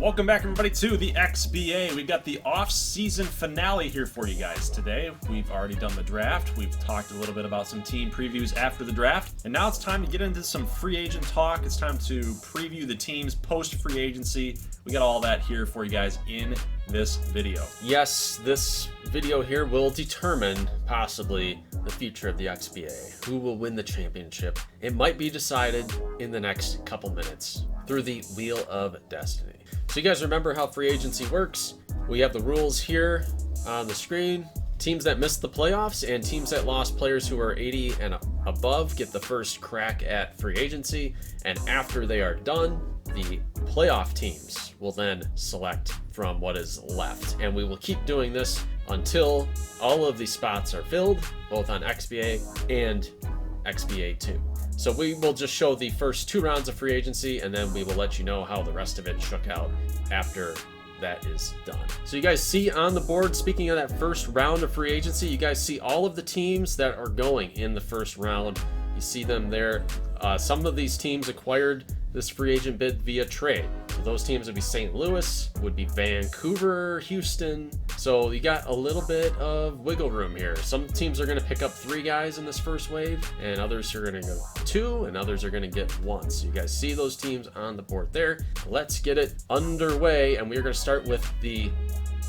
Welcome back, everybody, to the XBA. We've got the off-season finale here for you guys today. We've already done the draft. We've talked a little bit about some team previews after the draft. And now it's time to get into some free agent talk. It's time to preview the teams post-free agency. We got all that here for you guys in this video. Yes, this video here will determine possibly the future of the XBA. Who will win the championship? It might be decided in the next couple minutes through the Wheel of Destiny. So you guys remember how free agency works. We have the rules here on the screen. Teams that missed the playoffs and teams that lost players who are 80 and above get the first crack at free agency. And after they are done, the playoff teams will then select from what is left. And we will keep doing this until all of the spots are filled, both on XBA and XBA 2. So we will just show the first 2 rounds of free agency, and then we will let you know how the rest of it shook out after that is done. So you guys see on the board, speaking of that first round of free agency, you guys see all of the teams that are going in the first round. You see them there. Some of these teams acquired this free agent bid via trade. So those teams would be St. Louis, would be Vancouver, Houston. So you got a little bit of wiggle room here. Some teams are going to pick up 3 guys in this first wave, and others are going to go 2, and others are going to get 1. So you guys see those teams on the board there. Let's get it underway, and we're going to start with the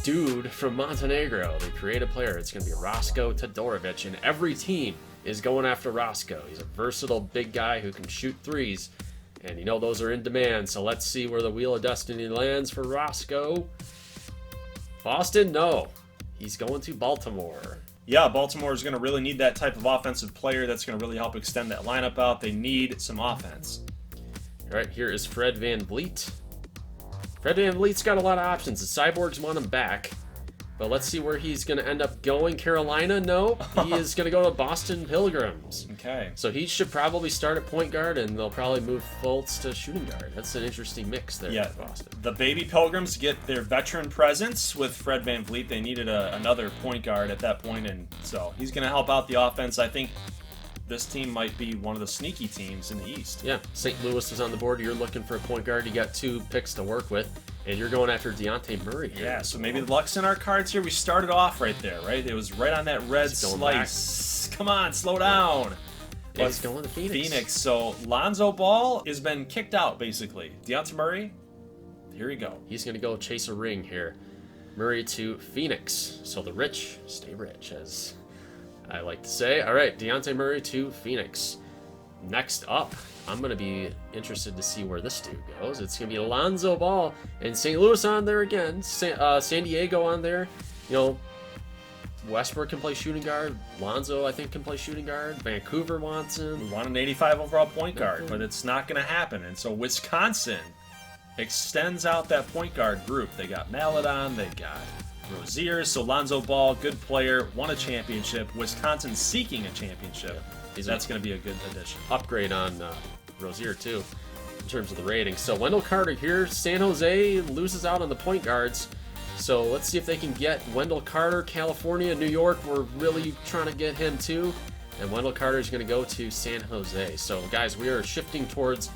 dude from Montenegro, the creative player. It's going to be Roscoe Todorovic, and every team is going after Roscoe. He's a versatile big guy who can shoot threes, and you know those are in demand. So let's see where the Wheel of Destiny lands for Roscoe. Boston? No. He's going to Baltimore. Yeah, Baltimore is going to really need that type of offensive player that's going to really help extend that lineup out. They need some offense. All right, here is Fred VanVleet. Fred VanVleet's got a lot of options. The Cyborgs want him back. But let's see where he's going to end up going. Carolina? No. He is going to go to Boston Pilgrims. Okay. So he should probably start at point guard, and they'll probably move Fultz to shooting guard. That's an interesting mix there Yeah, for Boston. The baby Pilgrims get their veteran presence with Fred VanVleet. They needed another point guard at that point, and so he's going to help out the offense. I think this team might be one of the sneaky teams in the East. Yeah, St. Louis is on the board. You're looking for a point guard. You got 2 picks to work with, and you're going after Dejounte Murray here. Yeah, so maybe the luck's in our cards here. We started off right there, right? It was right on that red slice. Come on, slow down. He's going to Phoenix. So Lonzo Ball has been kicked out, basically. Dejounte Murray, here we go. He's going to go chase a ring here. Murray to Phoenix. So the rich stay rich, as I like to say. All right, Dejounte Murray to Phoenix. Next up, I'm going to be interested to see where this dude goes. It's going to be Lonzo Ball and St. Louis on there again. San Diego on there. You know, Westbrook can play shooting guard. Lonzo, I think, can play shooting guard. Vancouver wants him. We want an 85 overall point guard, but it's not going to happen. And so Wisconsin extends out that point guard group. They got Maladon. They got Rozier. So Lonzo Ball, good player, won a championship. Wisconsin seeking a championship. That's going to be a good addition. Upgrade on Rozier, too, in terms of the rating. So Wendell Carter here. San Jose loses out on the point guards. So let's see if they can get Wendell Carter. California, New York, we're really trying to get him, too. And Wendell Carter is going to go to San Jose. So, guys, we are shifting towards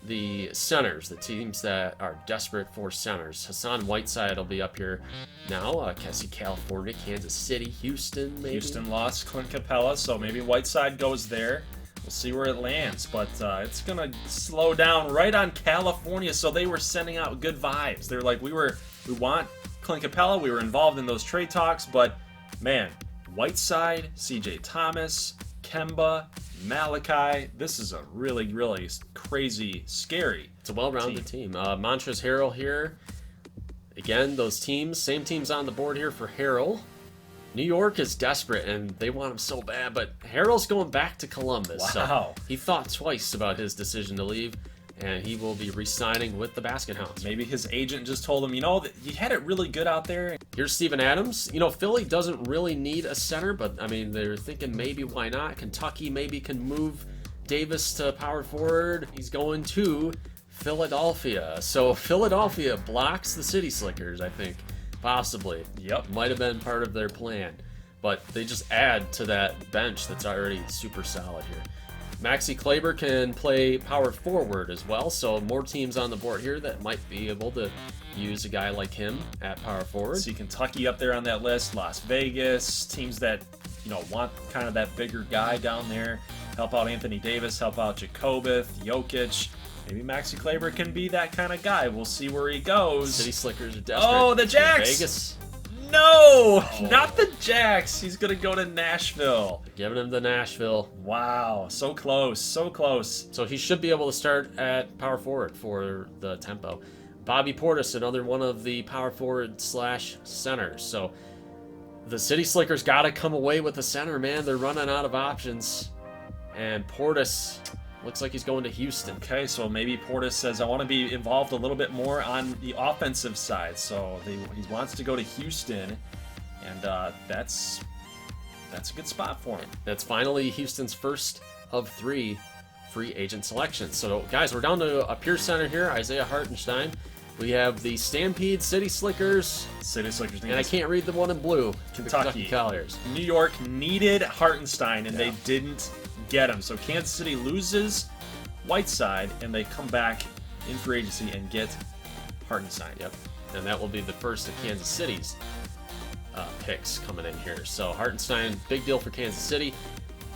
the centers, the teams that are desperate for centers. Hassan Whiteside will be up here now. I see California, Kansas City, Houston, maybe. Houston lost Clint Capella, so maybe Whiteside goes there. We'll see where it lands, but it's going to slow down right on California, so they were sending out good vibes. They're like, we want Clint Capella, we were involved in those trade talks, but man, Whiteside, CJ Thomas, Kemba, Malachi, this is a really, really crazy, scary. It's a well-rounded team. Montrezl Harrell here. Again, those teams, same teams on the board here for Harrell. New York is desperate, and they want him so bad, but Harrell's going back to Columbus. Wow. So he thought twice about his decision to leave, and he will be re-signing with the Basket Hounds. Maybe his agent just told him, you know, that you had it really good out there. Here's Steven Adams. You know, Philly doesn't really need a center, but, I mean, they're thinking maybe why not? Kentucky maybe can move Davis to power forward. He's going to Philadelphia. So Philadelphia blocks the City Slickers, I think, possibly. Yep. Might have been part of their plan. But they just add to that bench that's already super solid here. Maxi Kleber can play power forward as well, so more teams on the board here that might be able to use a guy like him at power forward. See Kentucky up there on that list, Las Vegas, teams that, you know, want kind of that bigger guy down there. Help out Anthony Davis, help out Jacobith, Jokic. Maybe Maxi Kleber can be that kind of guy. We'll see where he goes. City Slickers are desperate. Oh, the Jacks! Vegas. No! Not the Jacks. He's going to go to Nashville. Giving him to Nashville. Wow, so close, so close. So he should be able to start at power forward for the tempo. Bobby Portis, another one of the power forward / centers. So the City Slickers got to come away with the center, man. They're running out of options. And Portis looks like he's going to Houston. Okay, so maybe Portis says, I want to be involved a little bit more on the offensive side. So he wants to go to Houston, and that's a good spot for him. That's finally Houston's first of 3 free agent selections. So, guys, we're down to a pure center here, Isaiah Hartenstein. We have the Stampede, City Slickers. City Slickers. And I can't read the one in blue. Kentucky. Colliers. New York needed Hartenstein, and they didn't get him. So Kansas City loses Whiteside, and they come back in free agency and get Hartenstein. Yep. And that will be the first of Kansas City's picks coming in here. So Hartenstein, big deal for Kansas City.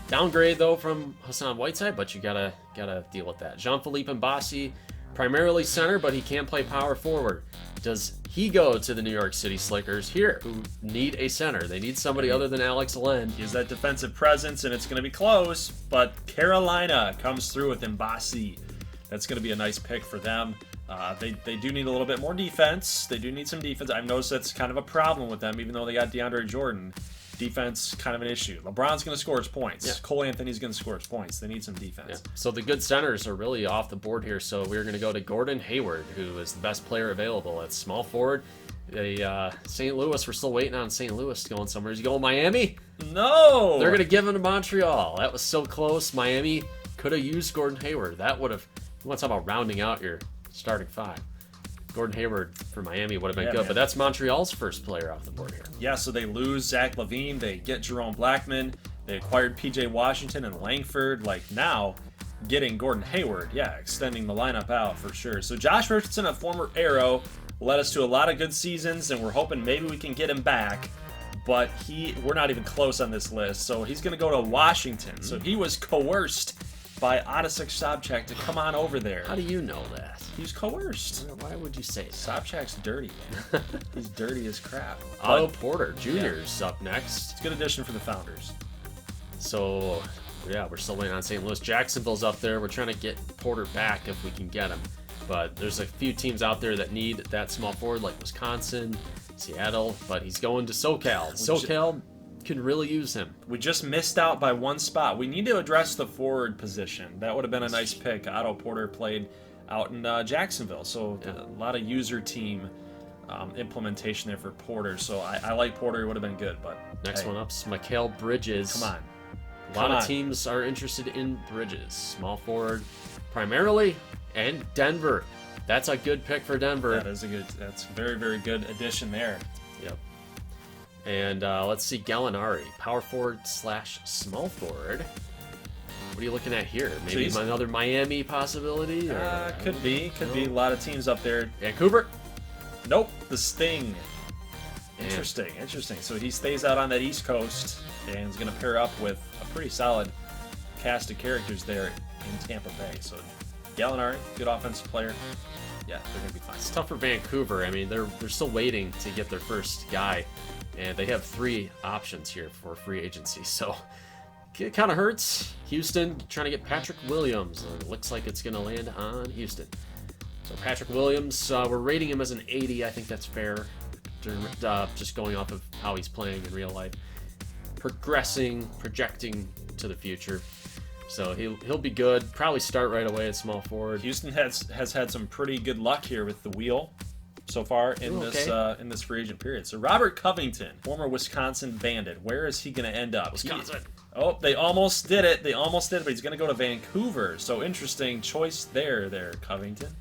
Downgrade though from Hassan Whiteside, but you gotta deal with that. Jean-Philippe Mbassi, primarily center, but he can play power forward. Does he go to the New York City Slickers here, who need a center? They need somebody other than Alex Len. He has that defensive presence, and it's going to be close, but Carolina comes through with Mbassi. That's going to be a nice pick for them. They do need a little bit more defense. They do need some defense. I've noticed that's kind of a problem with them, even though they got DeAndre Jordan. Defense, kind of an issue. LeBron's going to score his points. Yeah. Cole Anthony's going to score his points. They need some defense. Yeah. So the good centers are really off the board here. So we're going to go to Gordon Hayward, who is the best player available at small forward. St. Louis, we're still waiting on St. Louis going somewhere. Is he going Miami? No! They're going to give him to Montreal. That was so close. Miami could have used Gordon Hayward. That would have, you want to talk about rounding out your starting 5. Gordon Hayward for Miami would have been good, man. but that's Montreal's first player off the board here. Yeah, so they lose Zach LaVine. They get Jerome Blackman. They acquired P.J. Washington and Langford. Like, now, getting Gordon Hayward, extending the lineup out for sure. So Josh Richardson, a former Arrow, led us to a lot of good seasons, and we're hoping maybe we can get him back. But we're not even close on this list, so he's going to go to Washington. So he was coerced by Odisek Sobchak to come on over there. How do you know that? He was coerced. Why would you say that? Sobchak's dirty, man. He's dirty as crap. Otto Porter Jr.'s up next. It's a good addition for the Founders. So, yeah, we're still waiting on St. Louis. Jacksonville's up there. We're trying to get Porter back if we can get him. But there's a few teams out there that need that small forward, like Wisconsin, Seattle. But he's going to SoCal. SoCal can really use him. We just missed out by one spot. We need to address the forward position. That would have been a nice pick. Otto Porter played out in Jacksonville, so a lot of user team implementation there for Porter. So I like Porter. It would have been good, but next one up's Mikal Bridges. Come on. A lot of teams are interested in Bridges. Small forward primarily, and Denver. That's a good pick for Denver. That's a very, very good addition there. Yep. And let's see, Gallinari, power forward / small forward. What are you looking at here? Maybe another Miami possibility? Could be. A lot of teams up there. Vancouver? Nope. The Sting. Interesting. So he stays out on that East Coast and is going to pair up with a pretty solid cast of characters there in Tampa Bay. So Gallinari, good offensive player. Yeah, they're going to be fine. It's tough for Vancouver. I mean, they're still waiting to get their first guy, and they have 3 options here for free agency. So it kind of hurts. Houston trying to get Patrick Williams. It looks like it's going to land on Houston. So Patrick Williams, we're rating him as an 80. I think that's fair. Just going off of how he's playing in real life. Progressing, projecting to the future. So he'll be good. Probably start right away at small forward. Houston has had some pretty good luck here with the wheel so far in this free agent period. So Robert Covington, former Wisconsin Bandit, where is he going to end up? Wisconsin. They almost did it. But he's going to go to Vancouver. So interesting choice there, Covington.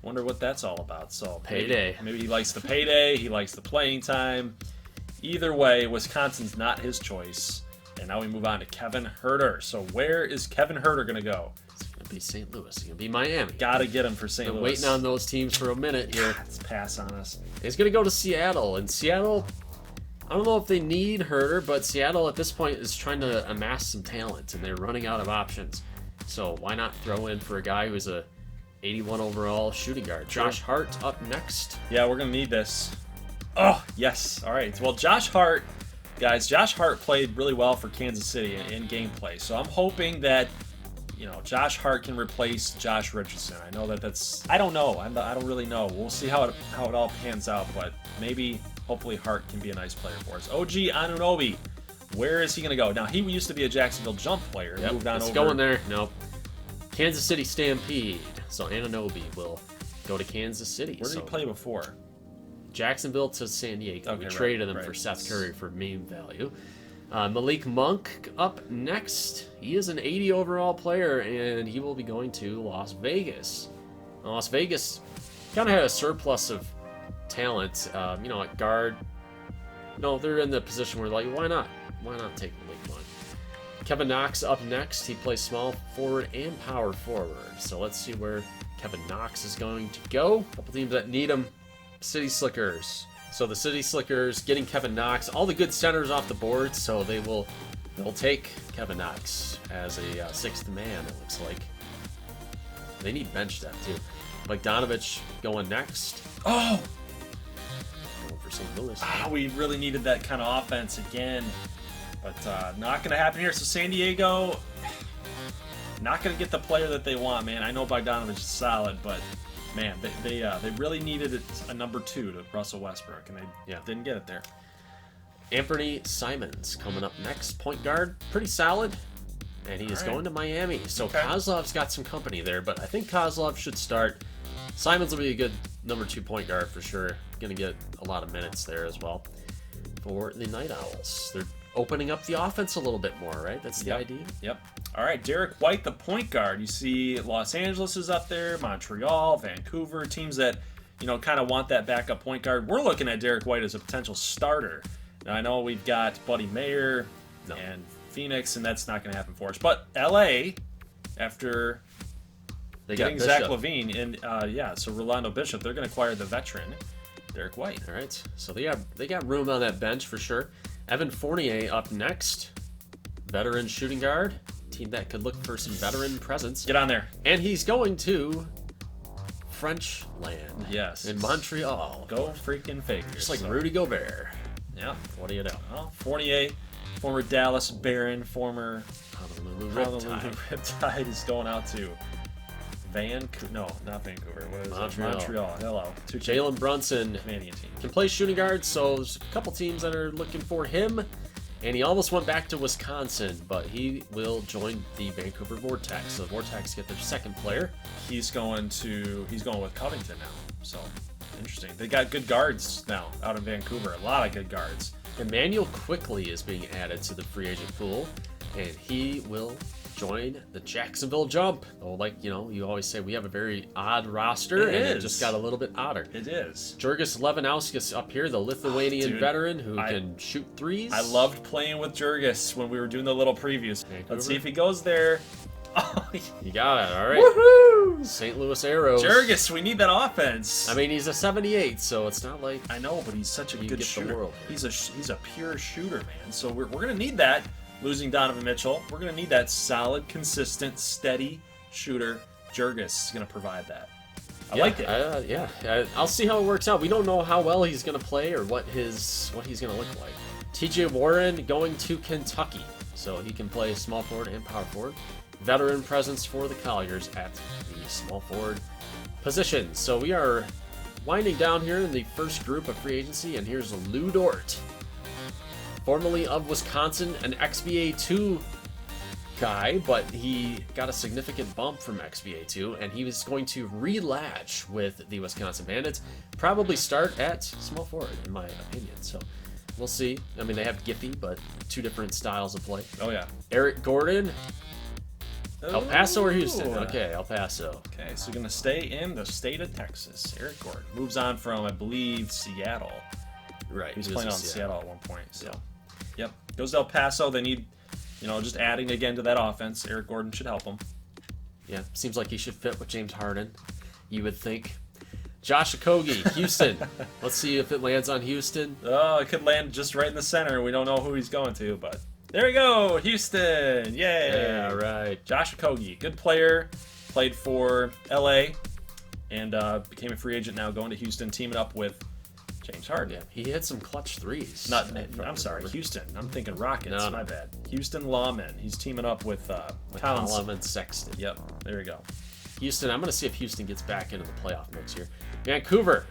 Wonder what that's all about. So payday. Maybe he likes the payday. He likes the playing time. Either way, Wisconsin's not his choice. And now we move on to Kevin Herter. So where is Kevin Herter going to go? It's going to be St. Louis. It's going to be Miami. Got to get him for St. Been Louis. waiting on those teams for a minute here. Let's pass on us. He's going to go to Seattle. And Seattle, I don't know if they need Herter, but Seattle at this point is trying to amass some talent, and they're running out of options. So why not throw in for a guy who's a 81 overall shooting guard? Josh Hart up next. Yeah, we're going to need this. Oh, yes. All right. Well, Josh Hart, guys, Josh Hart played really well for Kansas City in gameplay. So I'm hoping that, you know, Josh Hart can replace Josh Richardson. I know that's, I don't know. I don't really know. We'll see how it all pans out, but maybe, hopefully Hart can be a nice player for us. OG Anunoby, where is he going to go? Now, he used to be a Jacksonville Jump player. Yep, Moved on it's over. going there. Nope. Kansas City Stampede. So Anunoby will go to Kansas City. Where did he play before? Jacksonville to San Diego. Okay, we traded him right. for Seth Curry for meme value. Malik Monk up next. He is an 80 overall player, and he will be going to Las Vegas. Now, Las Vegas kind of had a surplus of talent, you know, at guard. No, they're in the position where, like, why not? Why not take Malik Monk? Kevin Knox up next. He plays small forward and power forward. So let's see where Kevin Knox is going to go. A couple teams that need him. City Slickers. So the City Slickers getting Kevin Knox. All the good centers off the board, so they'll take Kevin Knox as a sixth man, it looks like. They need bench depth, too. Bogdanovich going next. Oh! Going for St. Louis. We really needed that kind of offense again. But not going to happen here. So San Diego, not going to get the player that they want, man. I know Bogdanovich is solid, but man, they really needed a number 2 to Russell Westbrook, and they didn't get it there. Anthony Simons coming up next. Point guard, pretty solid. And he is going to Miami. So Kozlov's got some company there, but I think Kozlov should start. Simons will be a good number 2 point guard for sure. Going to get a lot of minutes there as well for the Night Owls. They're opening up the offense a little bit more, right? That's the idea. Yep. All right, Derek White, the point guard. You see Los Angeles is up there, Montreal, Vancouver, teams that, you know, kind of want that backup point guard. We're looking at Derek White as a potential starter. Now, I know we've got Buddy Mayer and Phoenix, and that's not going to happen for us. But LA, after they getting got Zach LaVine, and so Rolando Bishop, they're going to acquire the veteran, Derek White. All right, so they got room on that bench for sure. Evan Fournier up next, veteran shooting guard, team that could look for some veteran presence. Get on there. And he's going to French land. Yes. In Montreal. Go freaking figure. Just like Rudy Gobert. Yeah. What do you know? Well, Fournier, former Dallas Baron, former Honolulu Riptide is going out to Vancouver. No, not Vancouver. What is Montreal. it? Montreal. Hello. Jalen Brunson Canadian team. can play shooting guard, so there's a couple teams that are looking for him. And he almost went back to Wisconsin, but he will join the Vancouver Vortex. So the Vortex get their second player. He's going with Covington now. So interesting. They got good guards now out in Vancouver. A lot of good guards. Emmanuel Quickly is being added to the free agent pool, and he will join the Jacksonville Jump. Oh, like, you know, you always say we have a very odd roster, it just got a little bit odder. It is. Jurgis Levanauskas up here, the Lithuanian veteran who can shoot threes. I loved playing with Jurgis when we were doing the little previews. Let's see if he goes there. Oh, you got it. All right. Woohoo! St. Louis Arrows. Jurgis, we need that offense. I mean, he's a 78, so it's not like I know, but he's such a good shooter. He's a pure shooter, man. So we're gonna need that. Losing Donovan Mitchell, we're gonna need that solid, consistent, steady shooter. Jurgis is gonna provide that. I like it. I'll see how it works out. We don't know how well he's gonna play or what he's gonna look like. T.J. Warren going to Kentucky, so he can play small forward and power forward. Veteran presence for the Colliers at the small forward position. So we are winding down here in the first group of free agency, and here's Lou Dort, formerly of Wisconsin, an XBA 2 guy, but he got a significant bump from XBA 2, and he was going to relatch with the Wisconsin Bandits, probably start at small forward, in my opinion. So we'll see. I mean, they have Giffey, but 2 different styles of play. Oh, yeah. Eric Gordon, El Paso or Houston? Ooh. Okay, El Paso. Okay, so going to stay in the state of Texas. Eric Gordon moves on from, I believe, Seattle. Right. He was playing on Seattle at one point. So, yep. Goes to El Paso. They need You know, just adding again to that offense. Eric Gordon should help him. Yeah, seems like he should fit with James Harden, you would think. Josh Okogie, Houston. Let's see if it lands on Houston. Oh, it could land just right in the center. We don't know who he's going to, but there we go, Houston. Yay. Yeah, right. Josh Okogie, good player, played for LA, and became a free agent now, going to Houston, teaming up with James Harden. Yeah, he hit some clutch threes. I'm sorry, Houston. I'm thinking Rockets. No. My bad. Houston Lawmen. He's teaming up with Collins. McCollum and Sexton. Yep, there we go. Houston, I'm going to see if Houston gets back into the playoff mix here. Vancouver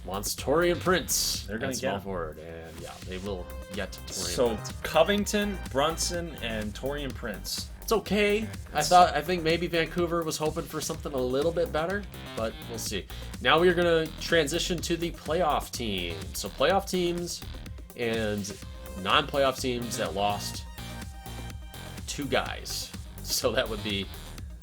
wants Taurean Prince. They're going to small get forward, and yeah, they will get Taurean So Prince. Covington, Brunson, and Taurean Prince. It's okay. I think maybe Vancouver was hoping for something a little bit better, but we'll see. Now we're going to transition to the playoff team. So playoff teams and non-playoff teams that lost 2 guys. So that would be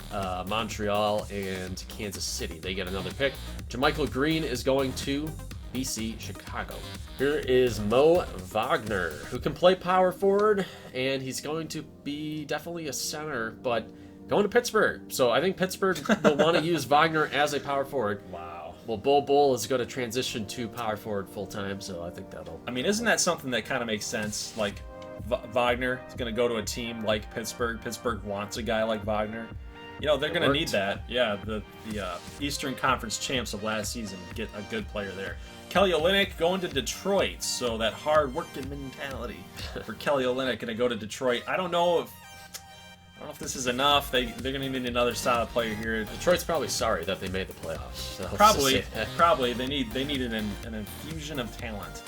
Montreal and Kansas City. They get another pick. JaMychal Green is going to BC Chicago. Here is Mo Wagner, who can play power forward, and he's going to be definitely a center, but going to Pittsburgh. So I think Pittsburgh will want to use Wagner as a power forward. Wow. Well, Bol Bol is going to transition to power forward full time, so I think that'll. I mean, isn't that something that kind of makes sense? Like Wagner is going to go to a team like Pittsburgh. Pittsburgh wants a guy like Wagner. You know, they're going to need that. Yeah, the Eastern Conference champs of last season get a good player there. Kelly Olynyk going to Detroit, so that hard working mentality for Kelly Olynyk going to go to Detroit. I don't know if this is enough. They're going to need another solid player here. Detroit's probably sorry that they made the playoffs. So Probably they needed an infusion of talent.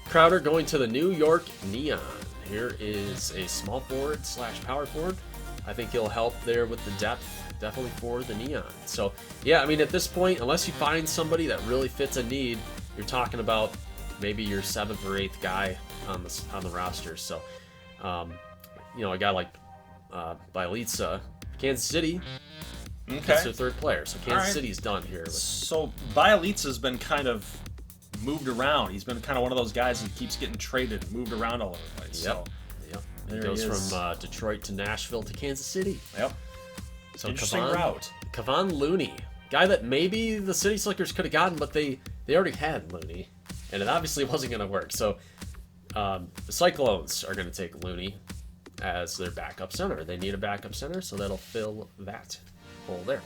Crowder going to the New York Neon. Here is a small forward / power forward. I think he'll help there with the depth, definitely for the Neon. So, yeah, I mean, at this point, unless you find somebody that really fits a need, you're talking about maybe your 7th or 8th guy on the roster. So, you know, a guy like Bielitsa, Kansas City, that's their 3rd player. So Kansas City's done here. So Bielitsa's been kind of moved around. He's been kind of one of those guys who keeps getting traded and moved around all over the place. Yep. It goes from Detroit to Nashville to Kansas City. Yep. So interesting route. Kevon Looney, guy that maybe the City Slickers could have gotten, but they already had Looney, and it obviously wasn't going to work. So the Cyclones are going to take Looney as their backup center. They need a backup center, so that'll fill that hole there.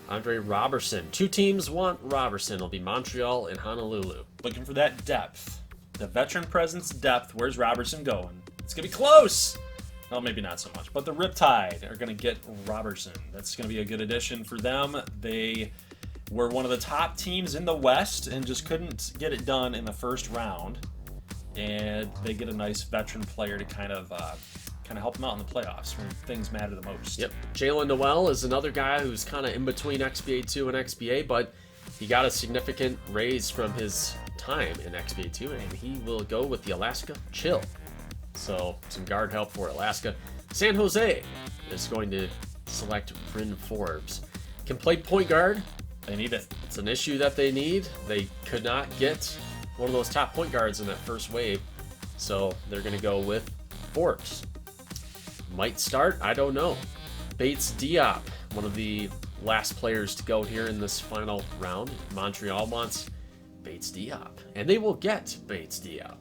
Andre Robertson. 2 teams want Robertson. It'll be Montreal and Honolulu. Looking for that depth. The veteran presence depth. Where's Robertson going? It's going to be close. Well, maybe not so much. But the Riptide are going to get Robertson. That's going to be a good addition for them. They were one of the top teams in the West and just couldn't get it done in the first round. And they get a nice veteran player to kind of help them out in the playoffs when things matter the most. Yep. Jalen Noel is another guy who's kind of in between XBA 2 and XBA, but he got a significant raise from his time in XBA 2, and he will go with the Alaska Chill. So some guard help for Alaska. San Jose is going to select Bryn Forbes. Can play point guard. They need it. It's an issue that they need. They could not get one of those top point guards in that first wave, so they're going to go with Forbes. Might start, I don't know. Bates Diop, one of the last players to go here in this final round. Montreal wants Bates Diop, and they will get Bates Diop.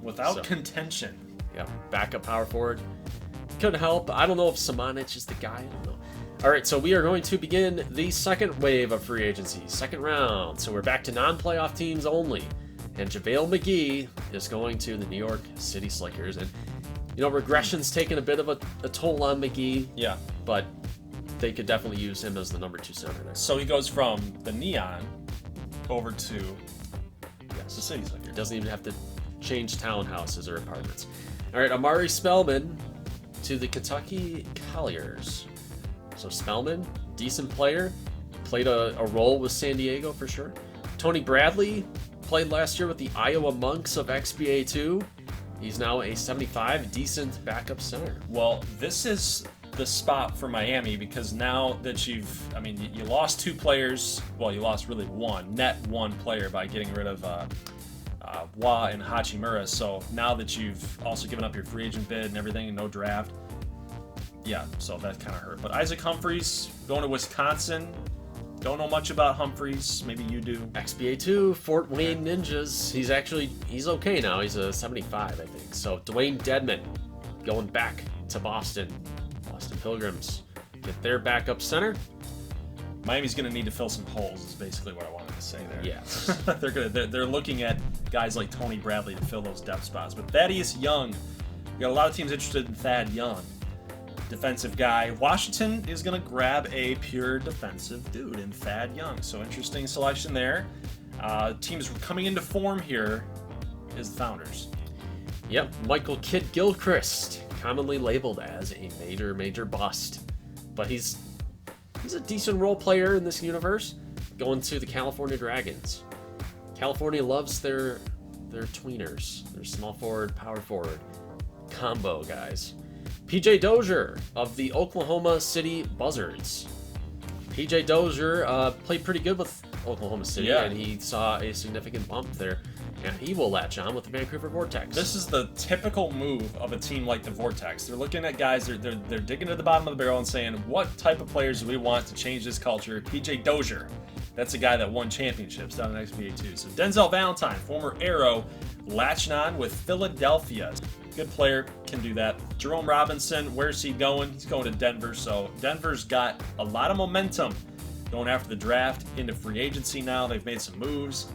Without contention. Yeah, backup power forward. Could help. I don't know if Samanic is the guy. I don't know. All right, so we are going to begin the second wave of free agency, second round. So we're back to non-playoff teams only. And JaVale McGee is going to the New York City Slickers. And, you know, regression's taken a bit of a toll on McGee. Yeah. But they could definitely use him as the number 2 center there. So he goes from the Neon over to the City Slickers. He doesn't even have to change townhouses or apartments. All right, Amari Spellman to the Kentucky Colliers. So Spellman, decent player, played a role with San Diego for sure. Tony Bradley played last year with the Iowa Monks of XBA 2. He's now a 75, decent backup center. Well, this is the spot for Miami because now that you lost 2 players. Well, you lost really one player by getting rid of Wa and Hachimura. So now that you've also given up your free agent bid and everything and no draft, yeah, so that kind of hurt. But Isaac Humphries going to Wisconsin. Don't know much about Humphries. Maybe you do. XBA 2, Fort Wayne Ninjas. He's okay now. He's a 75, I think. So Dwayne Dedman going back to Boston. Boston Pilgrims get their backup center. Miami's going to need to fill some holes is basically what I wanted to say there. Yes. they're looking at guys like Tony Bradley to fill those depth spots. But Thaddeus Young, we got a lot of teams interested in Thad Young. Defensive guy. Washington is going to grab a pure defensive dude in Thad Young. So interesting selection there. Teams coming into form here is the Founders. Yep, Michael Kidd Gilchrist, commonly labeled as a major bust. But he's a decent role player in this universe, going to the California Dragons. California loves their tweeners, their small forward, power forward combo guys. PJ Dozier of the Oklahoma City Buzzards. PJ Dozier played pretty good with Oklahoma City, and he saw a significant bump there, and he will latch on with the Vancouver Vortex. This is the typical move of a team like the Vortex. They're looking at guys, they're digging to the bottom of the barrel and saying, what type of players do we want to change this culture? PJ Dozier. That's a guy that won championships down in XBA 2. So Denzel Valentine, former Arrow, latching on with Philadelphia. Good player, can do that. Jerome Robinson, where's he going? He's going to Denver. So Denver's got a lot of momentum going after the draft into free agency now. They've made some moves.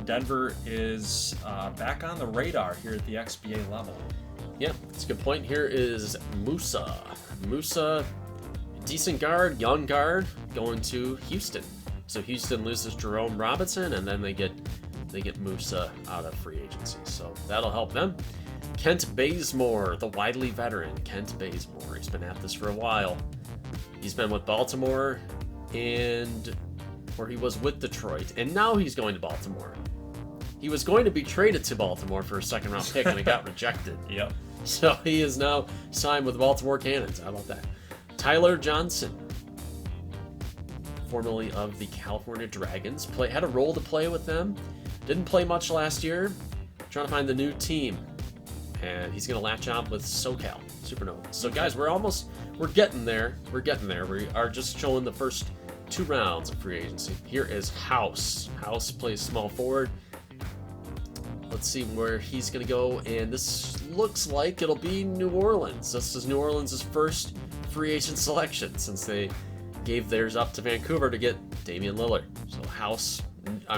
Denver is back on the radar here at the XBA level. Yeah, that's a good point. Here is Musa. Musa, decent guard, young guard, going to Houston. So Houston loses Jerome Robinson, and then they get Musa out of free agency. So that'll help them. Kent Bazemore, the widely veteran Kent Bazemore. He's been at this for a while. He's been with Baltimore, or he was with Detroit, and now he's going to Baltimore. He was going to be traded to Baltimore for a second-round pick, and it got rejected. Yep. So he is now signed with the Baltimore Cannons. How about that? Tyler Johnson, formerly of the California Dragons, had a role to play with them. Didn't play much last year. Trying to find the new team. And he's going to latch on with SoCal, SUPERNOVA. So guys, we're getting there. We are just showing the first 2 rounds of free agency. Here is House. House plays small forward. Let's see where he's going to go. And this looks like it'll be New Orleans. This is New Orleans' first free agent selection since they gave theirs up to Vancouver to get Damian Lillard. So House,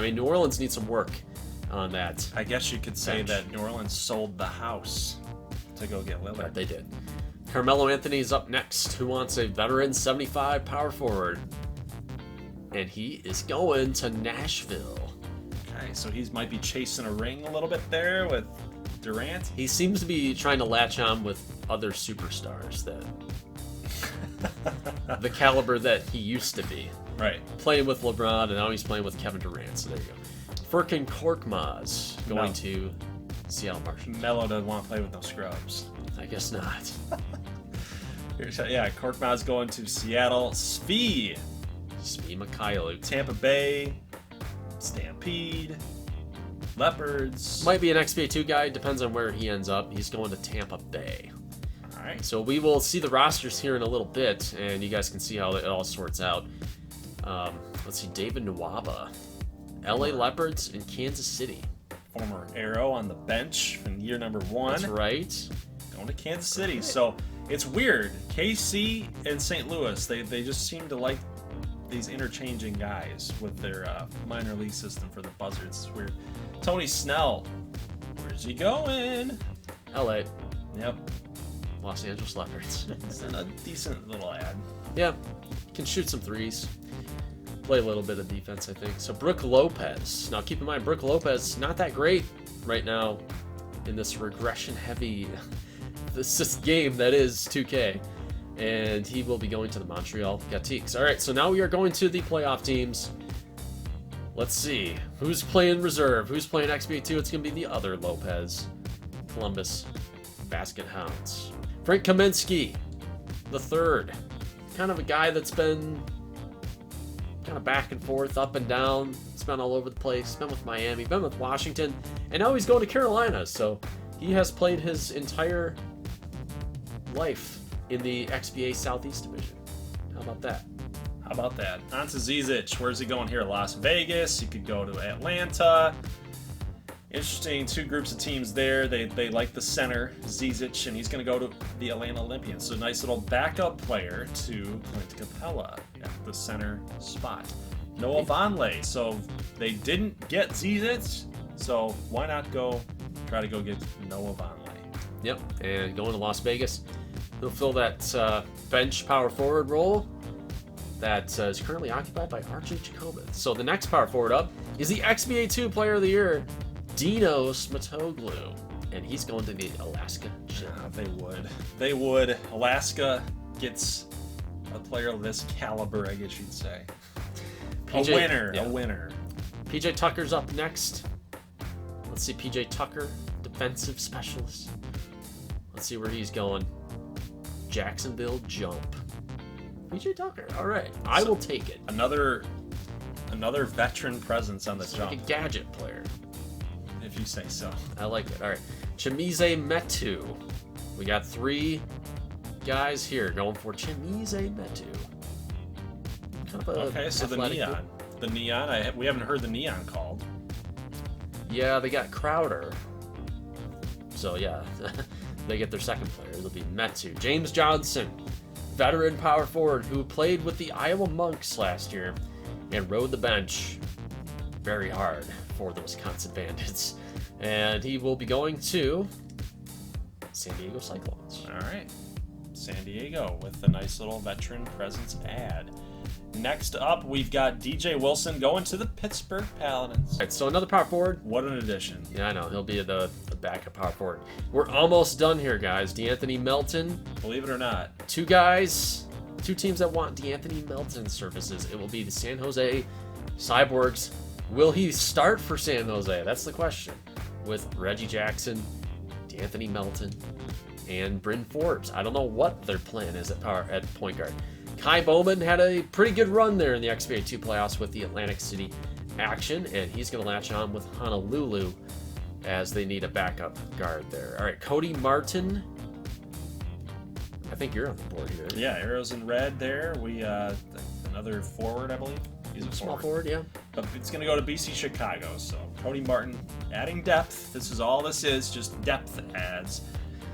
New Orleans needs some work on that. I guess you could say that New Orleans sold the house to go get Lillard. They did. Carmelo Anthony is up next, who wants a veteran 75 power forward. And he is going to Nashville. Okay, so he might be chasing a ring a little bit there with Durant. He seems to be trying to latch on with other superstars that the caliber that he used to be. Right. Playing with LeBron, and now he's playing with Kevin Durant, so there you go. Furkan Korkmaz going to Seattle Mariners. Melo doesn't want to play with no scrubs. I guess not. Yeah, Korkmaz going to Seattle. Svi Mikhailuk. Tampa Bay. Stampede. Leopards. Might be an XBA 2 guy. Depends on where he ends up. He's going to Tampa Bay. All right. So we will see the rosters here in a little bit, and you guys can see how it all sorts out. Let's see. David Nwaba. LA Leopards in Kansas City. Former Arrow on the bench in year number 1. That's right. Going to Kansas City. So it's weird. KC and St. Louis, they just seem to like these interchanging guys with their minor league system for the Buzzards. It's weird. Tony Snell, where's he going? LA. Yep. Los Angeles Leopards. It's a decent little ad. Yeah. Can shoot some threes. Play a little bit of defense, I think. So Brook Lopez. Now keep in mind, Brook Lopez, not that great right now in this regression-heavy this game that is 2K. And he will be going to the Montreal Gatiques. All right, so now we are going to the playoff teams. Let's see. Who's playing reserve? Who's playing XBA 2? It's going to be the other Lopez. Columbus Basket Hounds. Frank Kaminsky, the third. Kind of a guy that's been kind of back and forth, up and down. He's been all over the place. Been with Miami, been with Washington, and now he's going to Carolina. So he has played his entire life in the XBA Southeast Division. How about that? How about that? On to Zizic. Where's he going here? Las Vegas. He could go to Atlanta. Interesting, two groups of teams there. They like the center, Zizic, and he's going to go to the Atlanta Olympians. So nice little backup player to Clint Capella at the center spot. Noah Vonleh. So they didn't get Zizic, so why not try to go get Noah Vonleh? Yep, and going to Las Vegas. He'll fill that bench power forward role that is currently occupied by RJ Jacobin. So the next power forward up is the XBA 2 Player of the Year, Dino Smatoglu, and he's going to the Alaska Chip. They would. Alaska gets a player of this caliber, I guess you'd say. A winner. PJ Tucker's up next. Let's see, PJ Tucker, defensive specialist. Let's see where he's going. Jacksonville Jump. PJ Tucker, all right. I will take it. Another veteran presence on the jump. Like a gadget player. If you say so. I like it. All right. Chimize Metu. We got 3 guys here going for Chimize Metu. Okay, so the neon. Group. The neon, we haven't heard the neon called. Yeah, they got Crowder. So, yeah, they get their second player. It'll be Metu. James Johnson, veteran power forward who played with the Iowa Monks last year and rode the bench very hard for the Wisconsin Bandits. And he will be going to San Diego Cyclones. All right. San Diego with a nice little veteran presence ad. Next up, we've got DJ Wilson going to the Pittsburgh Paladins. All right, so another power forward. What an addition. Yeah, I know. He'll be the backup power forward. We're almost done here, guys. DeAnthony Melton. Believe it or not. 2 guys, 2 teams that want DeAnthony Melton services. It will be the San Jose Cyborgs. Will he start for San Jose? That's the question. With Reggie Jackson, DeAnthony Melton, and Bryn Forbes. I don't know what their plan is at point guard. Kai Bowman had a pretty good run there in the XBA 2 playoffs with the Atlantic City action, and he's going to latch on with Honolulu as they need a backup guard there. All right, Cody Martin. I think you're on the board here. Yeah, arrows in red there. We another forward, I believe. He's a small forward, yeah. But it's going to go to BC Chicago. So Cody Martin adding depth. This is all this is, just depth adds.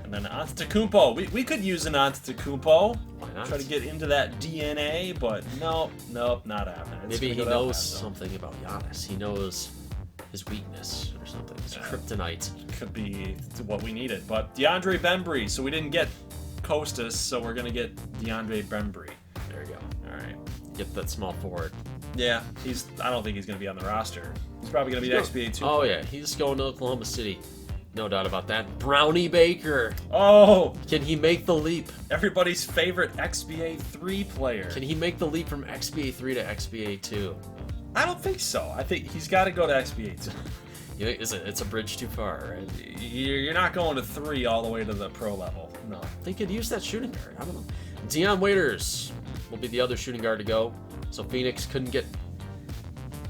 And then Antetokounmpo. We could use an Antetokounmpo. Why not? Try to get into that DNA, but nope, not happening. Maybe he knows something about Giannis. He knows his weakness or something. His kryptonite. Could be what we needed. But DeAndre Bembry. So we didn't get Kostas, so we're going to get DeAndre Bembry. There you go. All right. Get that small forward. Yeah, I don't think he's going to be on the roster. He's probably going to be the XBA 2. Oh, yeah. He's going to Oklahoma City. No doubt about that. Brownie Baker. Oh! Can he make the leap? Everybody's favorite XBA 3 player. Can he make the leap from XBA 3 to XBA 2? I don't think so. I think he's got to go to XBA 2. It's a bridge too far, right? You're not going to 3 all the way to the pro level. No. They could use that shooting guard. I don't know. Deion Waiters will be the other shooting guard to go. So Phoenix couldn't get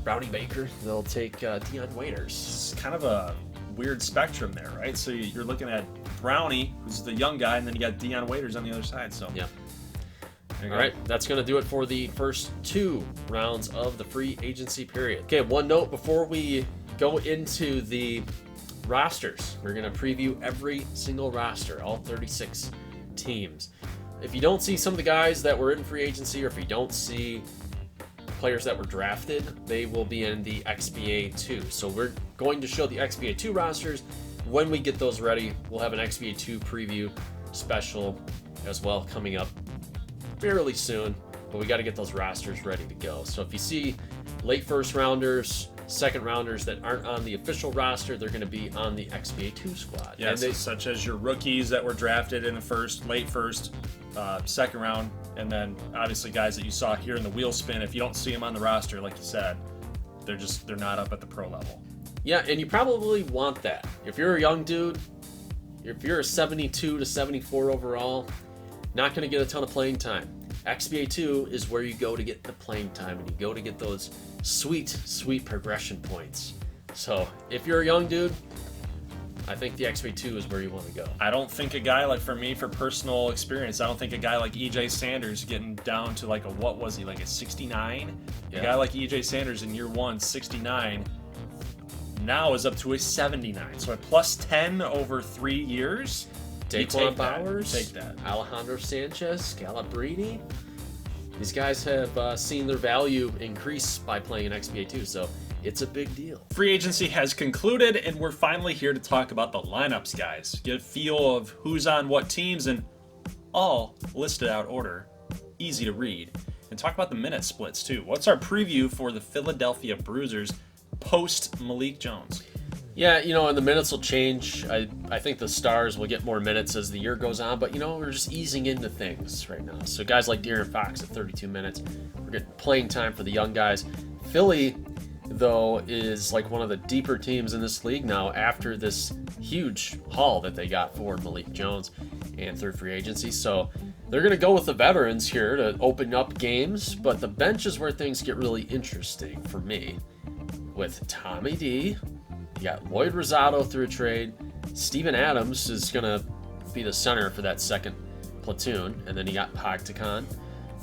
Brownie Baker. They'll take Deion Waiters. It's kind of a weird spectrum there, right? So you're looking at Brownie, who's the young guy, and then you got Deion Waiters on the other side. So yeah. All right, that's going to do it for the first 2 rounds of the free agency period. Okay, one note before we go into the rosters. We're going to preview every single roster, all 36 teams. If you don't see some of the guys that were in free agency, or if you don't see players that were drafted, they will be in the XBA 2. So we're going to show the XBA 2 rosters. When we get those ready, we'll have an XBA 2 preview special as well coming up fairly soon, but we got to get those rosters ready to go. So if you see late first rounders, second rounders that aren't on the official roster, they're going to be on the XBA 2 squad. Yeah, such as your rookies that were drafted in the late first, second round, and then obviously guys that you saw here in the wheel spin. If you don't see them on the roster, like you said, they're not up at the pro level. Yeah, and you probably want that. If you're a young dude, if you're a 72 to 74 overall, not going to get a ton of playing time. XBA 2 is where you go to get the playing time, and you go to get those sweet, sweet progression points. So if you're a young dude, I think the XBA 2 is where you want to go. I don't think a guy like, for me, for personal experience, I don't think a guy like EJ Sanders getting down to like a, what was he, like a 69? Yeah. A guy like EJ Sanders in year one, 69, now is up to a 79. So a plus 10 over 3 years. Daquan Bowers, Take that. Alejandro Sanchez, Scalabrini. These guys have seen their value increase by playing in XBA 2, so it's a big deal. Free agency has concluded, and we're finally here to talk about the lineups, guys. Get a feel of who's on what teams, and all listed out order, easy to read. And talk about the minute splits, too. What's our preview for the Philadelphia Bruisers post Malik Jones? Yeah, and the minutes will change. I think the Stars will get more minutes as the year goes on, but, we're just easing into things right now. So guys like De'Aaron Fox at 32 minutes, we're getting playing time for the young guys. Philly, though, is like one of the deeper teams in this league now after this huge haul that they got for Malik Jones and through free agency. So they're going to go with the veterans here to open up games, but the bench is where things get really interesting for me. With Tommy D, you got Lloyd Rosado through a trade. Steven Adams is going to be the center for that second platoon. And then you got Pogtakon,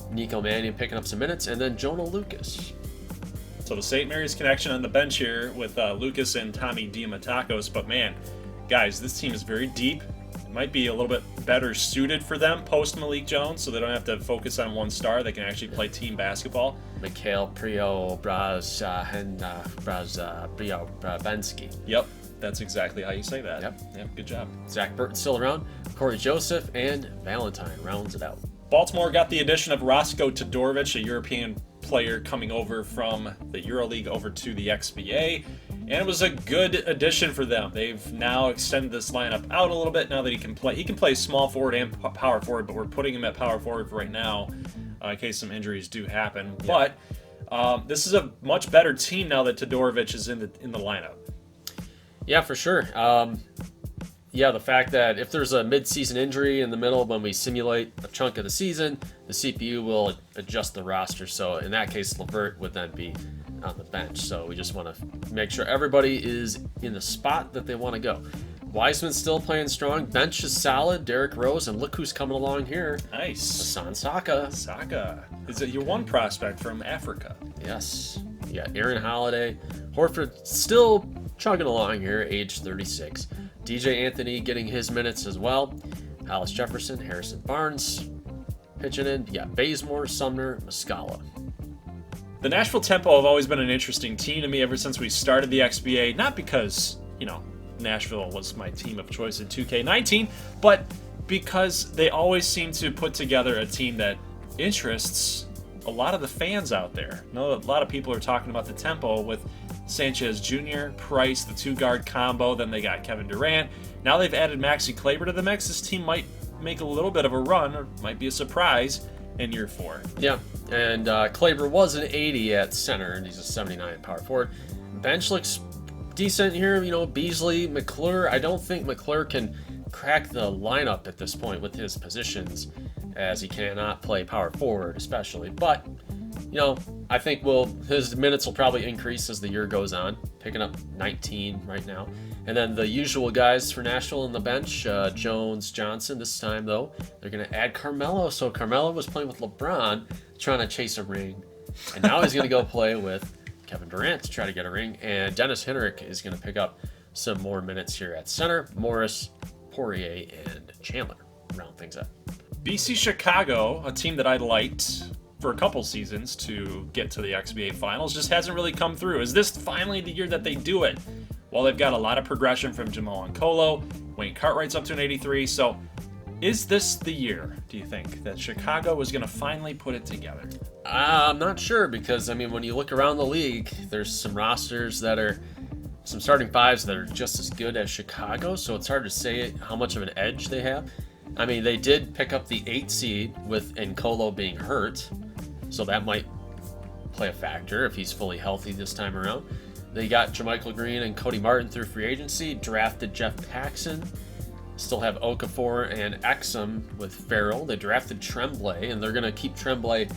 Nico Mannion picking up some minutes, and then Jonah Lucas. So the St. Mary's connection on the bench here with Lucas and Tommy Diamatakos. But man, guys, this team is very deep. It might be a little bit better suited for them post Malik Jones, so they don't have to focus on one star. They can actually play team basketball. Mikhail Bensky. Yep, that's exactly how you say that. Yep, good job. Zach Burton's still around. Corey Joseph and Valentine rounds it out. Baltimore got the addition of Roscoe Todorovic, a European player coming over from the EuroLeague over to the XBA, and it was a good addition for them. They've now extended this lineup out a little bit now that he can play small forward and power forward, but we're putting him at power forward right now in case some injuries do happen. Yeah. But this is a much better team now that Todorovic is in the lineup. Yeah, for sure. Yeah, the fact that if there's a mid-season injury in the middle when we simulate a chunk of the season, the CPU will adjust the roster. So in that case, LeVert would then be on the bench. So we just want to make sure everybody is in the spot that they want to go. Wiseman's still playing strong. Bench is solid. Derrick Rose, and look who's coming along here. Nice. Hassan Saka. Saka. Is it your one prospect from Africa? Yes. Yeah, Aaron Holiday. Horford still chugging along here, age 36. DJ Anthony getting his minutes as well. Hollis Jefferson, Harrison Barnes pitching in. Yeah, Bazemore, Sumner, Muscala. The Nashville Tempo have always been an interesting team to me ever since we started the XBA. Not because, Nashville was my team of choice in 2K19, but because they always seem to put together a team that interests a lot of the fans out there. I know a lot of people are talking about the Tempo with Sanchez Jr., Price, the two-guard combo. Then they got Kevin Durant. Now they've added Maxi Kleber to the mix. This team might make a little bit of a run, or might be a surprise in year 4. Yeah, and Kleber was an 80 at center, and he's a 79 power forward. Bench looks decent here. Beasley, McClure. I don't think McClure can crack the lineup at this point with his positions, as he cannot play power forward, especially. But I think his minutes will probably increase as the year goes on, picking up 19 right now. And then the usual guys for Nashville on the bench, Jones, Johnson. This time, though, they're going to add Carmelo. So Carmelo was playing with LeBron, trying to chase a ring. And now he's going to go play with Kevin Durant to try to get a ring. And Dennis Henrik is going to pick up some more minutes here at center. Morris, Poirier, and Chandler round things up. BC Chicago, a team that I liked for a couple seasons to get to the XBA Finals, just hasn't really come through. Is this finally the year that they do it? Well, they've got a lot of progression from Jamal Nkolo. Wayne Cartwright's up to an 83. So is this the year, do you think, that Chicago is going to finally put it together? I'm not sure, because, when you look around the league, there's some rosters that are some starting fives that are just as good as Chicago, so it's hard to say how much of an edge they have. They did pick up the 8 seed with Nkolo being hurt, so that might play a factor if he's fully healthy this time around. They got JaMychal Green and Cody Martin through free agency, drafted Jeff Paxson. Still have Okafor and Exum with Farrell. They drafted Tremblay, and they're going to keep Tremblay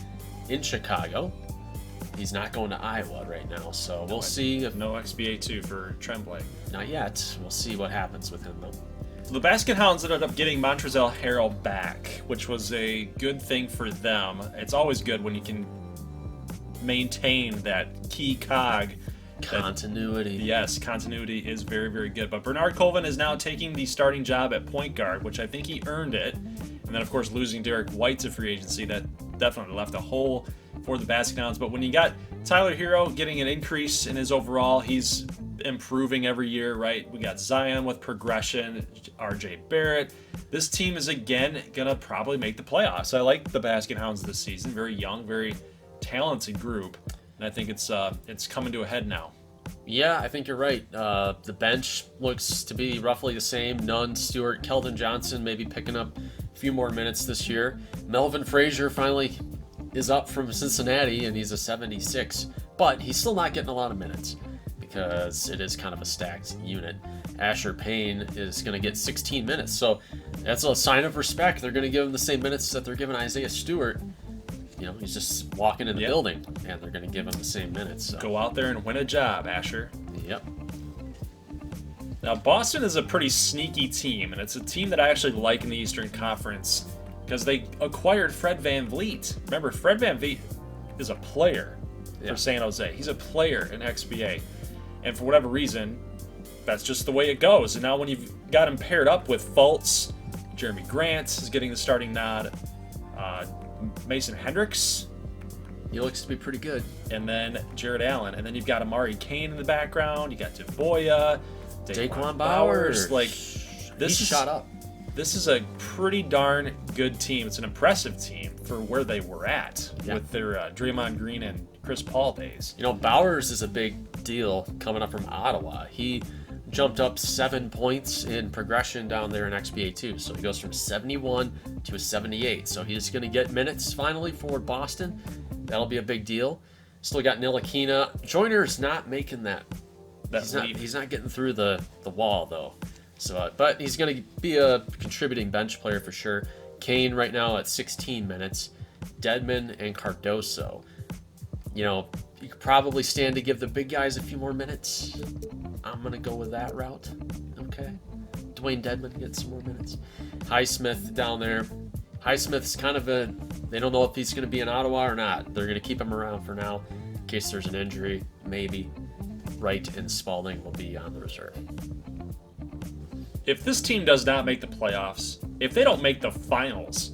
in Chicago. He's not going to Iowa right now, so we'll see. If no XBA 2 for Tremblay. Not yet. We'll see what happens with him, though. So the Basket Hounds ended up getting Montrezl Harrell back, which was a good thing for them. It's always good when you can maintain that key cog. Continuity. Yes, continuity is very, very good. But Bernard Colvin is now taking the starting job at point guard, which I think he earned it. And then, of course, losing Derek White to free agency, that definitely left a hole for the Basket Hounds. But when you got Tyler Hero getting an increase in his overall, he's improving every year, right? We got Zion with progression, RJ Barrett. This team is, again, going to probably make the playoffs. I like the Basket Hounds this season. Very young, very talented group. And I think it's coming to a head now. Yeah, I think you're right. The bench looks to be roughly the same. Nunn, Stewart, Keldon Johnson maybe picking up a few more minutes this year. Melvin Frazier finally is up from Cincinnati, and he's a 76. But he's still not getting a lot of minutes because it is kind of a stacked unit. Asher Payne is going to get 16 minutes. So that's a sign of respect. They're going to give him the same minutes that they're giving Isaiah Stewart. You know, he's just walking in the building, and they're going to give him the same minutes. So. Go out there and win a job, Asher. Yep. Now, Boston is a pretty sneaky team, and it's a team that I actually like in the Eastern Conference because they acquired Fred VanVleet. Remember, Fred VanVleet is a player for San Jose. He's a player in XBA. And for whatever reason, that's just the way it goes. And now when you've got him paired up with Fultz, Jeremy Grant is getting the starting nod. Mason Hendricks. He looks to be pretty good. And then Jared Allen. And then you've got Amari Kane in the background. You got Taboya, Daquan Bowers. Like, He's shot up. This is a pretty darn good team. It's an impressive team for where they were at with their Draymond Green and Chris Paul days. You know, Bowers is a big deal coming up from Ottawa. He jumped up 7 points in progression down there in XBA 2. So he goes from 71 to a 78. So he's going to get minutes finally for Boston. That'll be a big deal. Still got Ntilikina. Joyner's not making that. He's not getting through the wall, though. So, but he's going to be a contributing bench player for sure. Kane right now at 16 minutes. Dedmon and Cardoso. You know, you could probably stand to give the big guys a few more minutes. I'm going to go with that route. Okay. Dwayne Dedmon gets some more minutes. Highsmith down there. Highsmith's kind of they don't know if he's going to be in Ottawa or not. They're going to keep him around for now in case there's an injury. Maybe Wright and Spalding will be on the reserve. If this team does not make the playoffs, if they don't make the finals,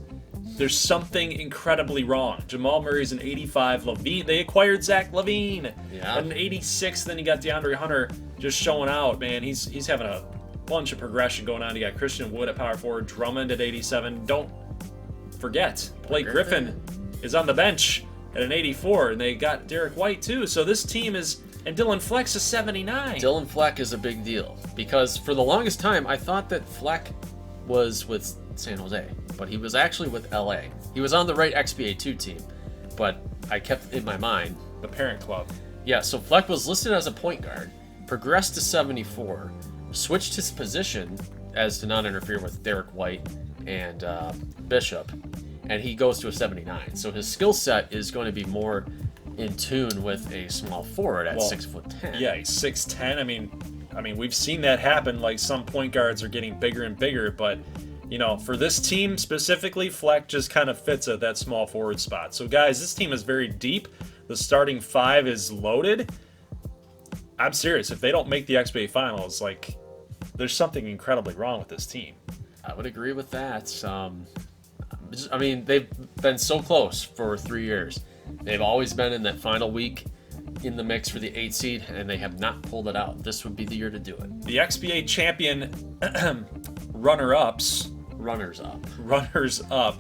there's something incredibly wrong. Jamal Murray's an 85. They acquired Zach LaVine. Yeah. An 86. Then you got DeAndre Hunter just showing out, man. He's having a bunch of progression going on. You got Christian Wood at power forward, Drummond at 87. Don't forget, Blake Griffin is on the bench at an 84, and they got Derek White too. So this team is, and Dylan Fleck's a 79. Dylan Fleck is a big deal because for the longest time I thought that Fleck was with San Jose, but he was actually with LA. He was on the right XBA 2 team, but I kept in my mind the parent club. Yeah, so Fleck was listed as a point guard, progressed to 74, switched his position as to not interfere with Derek White and Bishop, and he goes to a 79. So his skill set is going to be more in tune with a small forward at 6'10". Yeah, he's 6'10". I mean, we've seen that happen. Like, some point guards are getting bigger and bigger, but you know, for this team specifically, Fleck just kind of fits at that small forward spot. So guys, this team is very deep. The starting five is loaded. I'm serious. If they don't make the XBA finals, like, there's something incredibly wrong with this team. I would agree with that. I mean, they've been so close for 3 years. They've always been in that final week in the mix for the 8 seed, and they have not pulled it out. This would be the year to do it. The XBA champion runners up,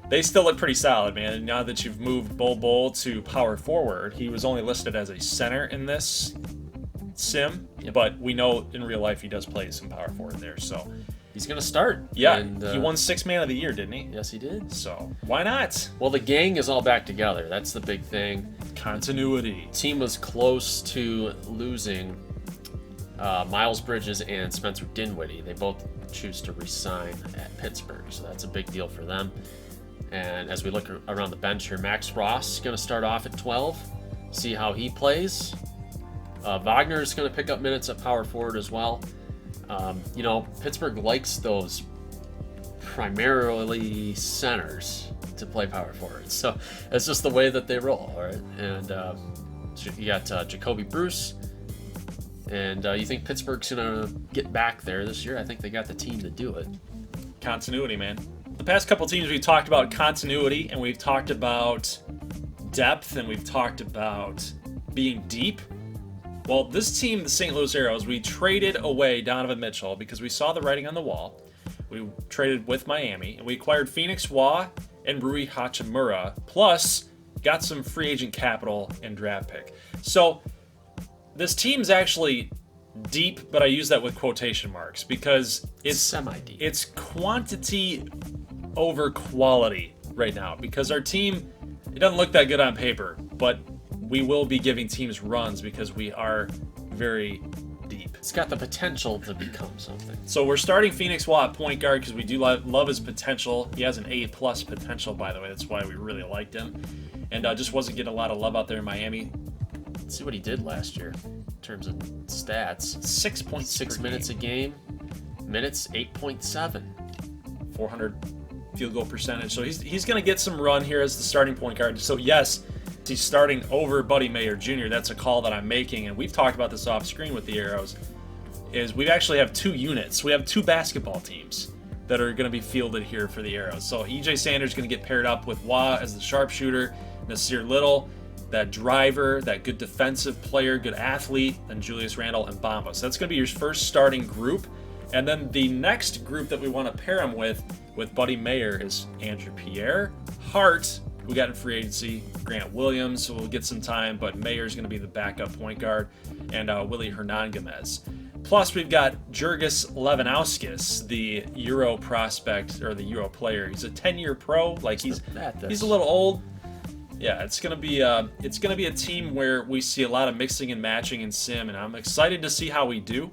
they still look pretty solid, man. And now that you've moved Bol to power forward, he was only listed as a center in this sim, but we know in real life he does play some power forward there, so he's gonna start. Yeah, and he won 6th man of the year, didn't he? Yes, he did. So why not? Well, the gang is all back together. That's the big thing. Continuity. Team was close to losing Miles Bridges and Spencer Dinwiddie. They both choose to resign at Pittsburgh, so that's a big deal for them. And as we look around the bench here, Max Ross is going to start off at 12, see how he plays. Wagner is going to pick up minutes at power forward as well. Pittsburgh likes those primarily centers to play power forward. So it's just the way that they roll, all right? And so you got Jacoby Bruce. And you think Pittsburgh's going to get back there this year? I think they got the team to do it. Continuity, man. The past couple teams we've talked about continuity, and we've talked about depth, and we've talked about being deep. Well, this team, the St. Louis Arrows, we traded away Donovan Mitchell because we saw the writing on the wall. We traded with Miami, and we acquired Phoenix Wah and Rui Hachimura, plus got some free agent capital and draft pick. So this team's actually deep, but I use that with quotation marks because it's semi-deep. It's quantity over quality right now because our team, it doesn't look that good on paper, but we will be giving teams runs because we are very deep. It's got the potential to become something. So we're starting Phoenix Wah at point guard because we do love his potential. He has an A+ potential, by the way. That's why we really liked him. And just wasn't getting a lot of love out there in Miami. Let's see what he did last year in terms of stats. 6.6 minutes a game. Minutes 8.7. 400 field goal percentage. So he's going to get some run here as the starting point guard. So yes, he's starting over Buddy Mayer Jr. That's a call that I'm making, and we've talked about this off screen with the Arrows, is we actually have two units. We have two basketball teams that are going to be fielded here for the Arrows. So EJ Sanders is going to get paired up with Wah as the sharpshooter, Nasir Little, that driver, that good defensive player, good athlete, and Julius Randle and Bamba. So that's going to be your first starting group. And then the next group that we want to pair him with Buddy Mayer, is Andrew Pierre, Hart, we got in free agency, Grant Williams, so we'll get some time, but Mayer's going to be the backup point guard, and Willie Hernangomez. Plus, we've got Jurgis Levanauskas, the Euro prospect, or the Euro player. He's a 10-year pro. Like, he's a little old. Yeah, it's gonna be a team where we see a lot of mixing and matching in sim, and I'm excited to see how we do.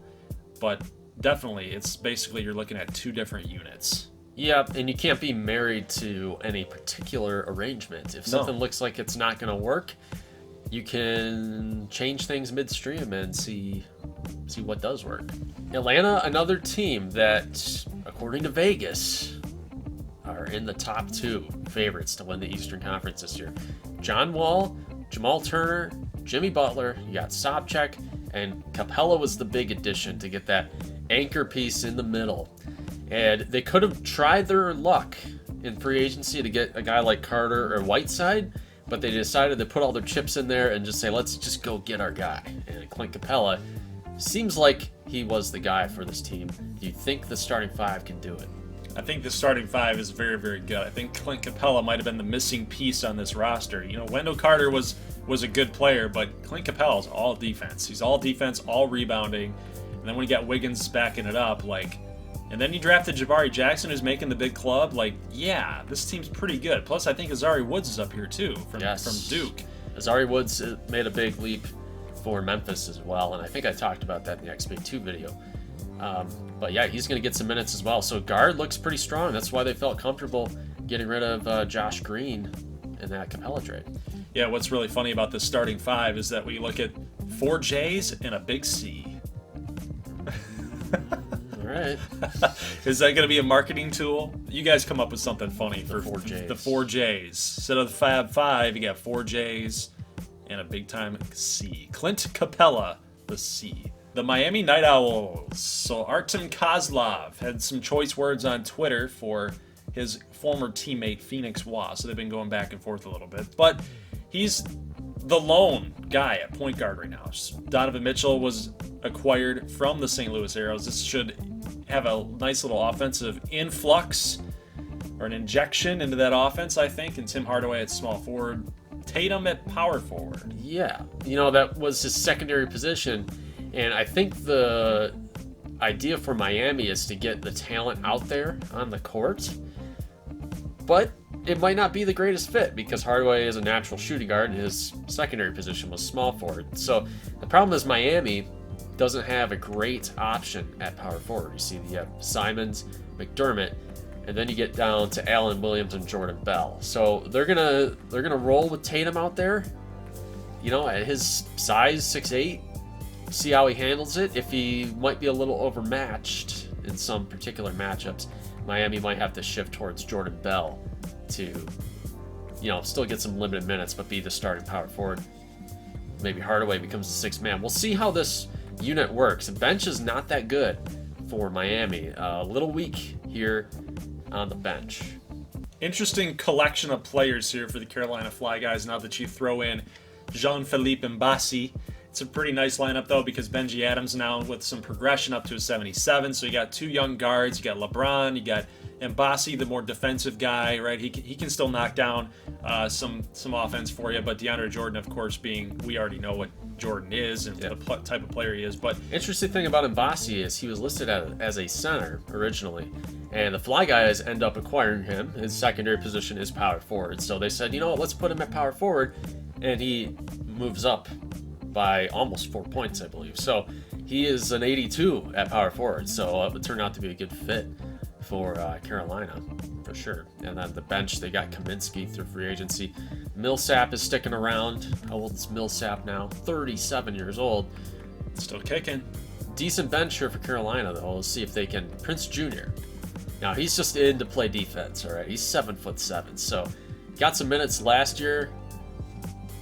But definitely, it's basically you're looking at two different units. Yeah, and you can't be married to any particular arrangement. If something looks like it's not going to work, you can change things midstream and see what does work. Atlanta, another team that, according to Vegas, are in the top two favorites to win the Eastern Conference this year. John Wall, Jamal Turner, Jimmy Butler, you got Sobchak, and Capella was the big addition to get that anchor piece in the middle. And they could have tried their luck in free agency to get a guy like Carter or Whiteside, but they decided to put all their chips in there and just say, let's just go get our guy. And Clint Capella seems like he was the guy for this team. Do you think the starting five can do it? I think the starting five is very, very good. I think Clint Capella might have been the missing piece on this roster. You know, Wendell Carter was a good player, but Clint Capella is all defense. He's all defense, all rebounding. And then when you got Wiggins backing it up, and then you drafted Jabari Jackson, who's making the big club. Yeah, this team's pretty good. Plus, I think Azari Woods is up here, too, from Duke. Azari Woods made a big leap for Memphis as well, and I think I talked about that in the XBA 2 video. But yeah, he's going to get some minutes as well. So guard looks pretty strong. That's why they felt comfortable getting rid of Josh Green in that Capella trade. Yeah, what's really funny about this starting five is that we look at 4 J's and a big C. All right. Is that going to be a marketing tool? You guys come up with something funny for 4 J's. The 4 J's. Instead of the Fab 5, you got 4 J's and a big time C. Clint Capella, the C. The Miami Night Owls. So Artem Kozlov had some choice words on Twitter for his former teammate Phoenix Wah. So they've been going back and forth a little bit. But he's the lone guy at point guard right now. Donovan Mitchell was acquired from the St. Louis Arrows. This should have a nice little offensive influx or an injection into that offense, I think. And Tim Hardaway at small forward. Tatum at power forward. Yeah, that was his secondary position. And I think the idea for Miami is to get the talent out there on the court. But it might not be the greatest fit because Hardaway is a natural shooting guard and his secondary position was small forward. So the problem is Miami, doesn't have a great option at power forward. You see, you have Simons, McDermott, and then you get down to Allen Williams and Jordan Bell. So they're gonna roll with Tatum out there. You know, at his size, 6'8", see how he handles it. If he might be a little overmatched in some particular matchups, Miami might have to shift towards Jordan Bell to, you know, still get some limited minutes, but be the starting power forward. Maybe Hardaway becomes the sixth man. We'll see how this unit works. The bench is not that good for Miami. A little weak here on the bench. Interesting collection of players here for the Carolina Fly Guys now that you throw in Jean-Philippe Mbassi. It's a pretty nice lineup, though, because Benji Adams now with some progression up to a 77. So you got two young guards. You got LeBron. You got Mbassi, the more defensive guy, right? He can still knock down some offense for you. But DeAndre Jordan, of course, being, we already know what Jordan is and the type of player he is. But interesting thing about Mbassi is he was listed as a center originally, and the Fly Guys end up acquiring him. His secondary position is power forward. So they said, you know what, let's put him at power forward, and he moves up by almost 4 points, I believe. So he is an 82 at power forward. So it would turn out to be a good fit for Carolina, for sure. And then the bench, they got Kaminsky through free agency. Millsap is sticking around. How old is Millsap now? 37 years old. Still kicking. Decent bench here for Carolina, though. Let's see if they can. Prince Jr. Now, he's just in to play defense, all right? He's 7'7", so got some minutes last year.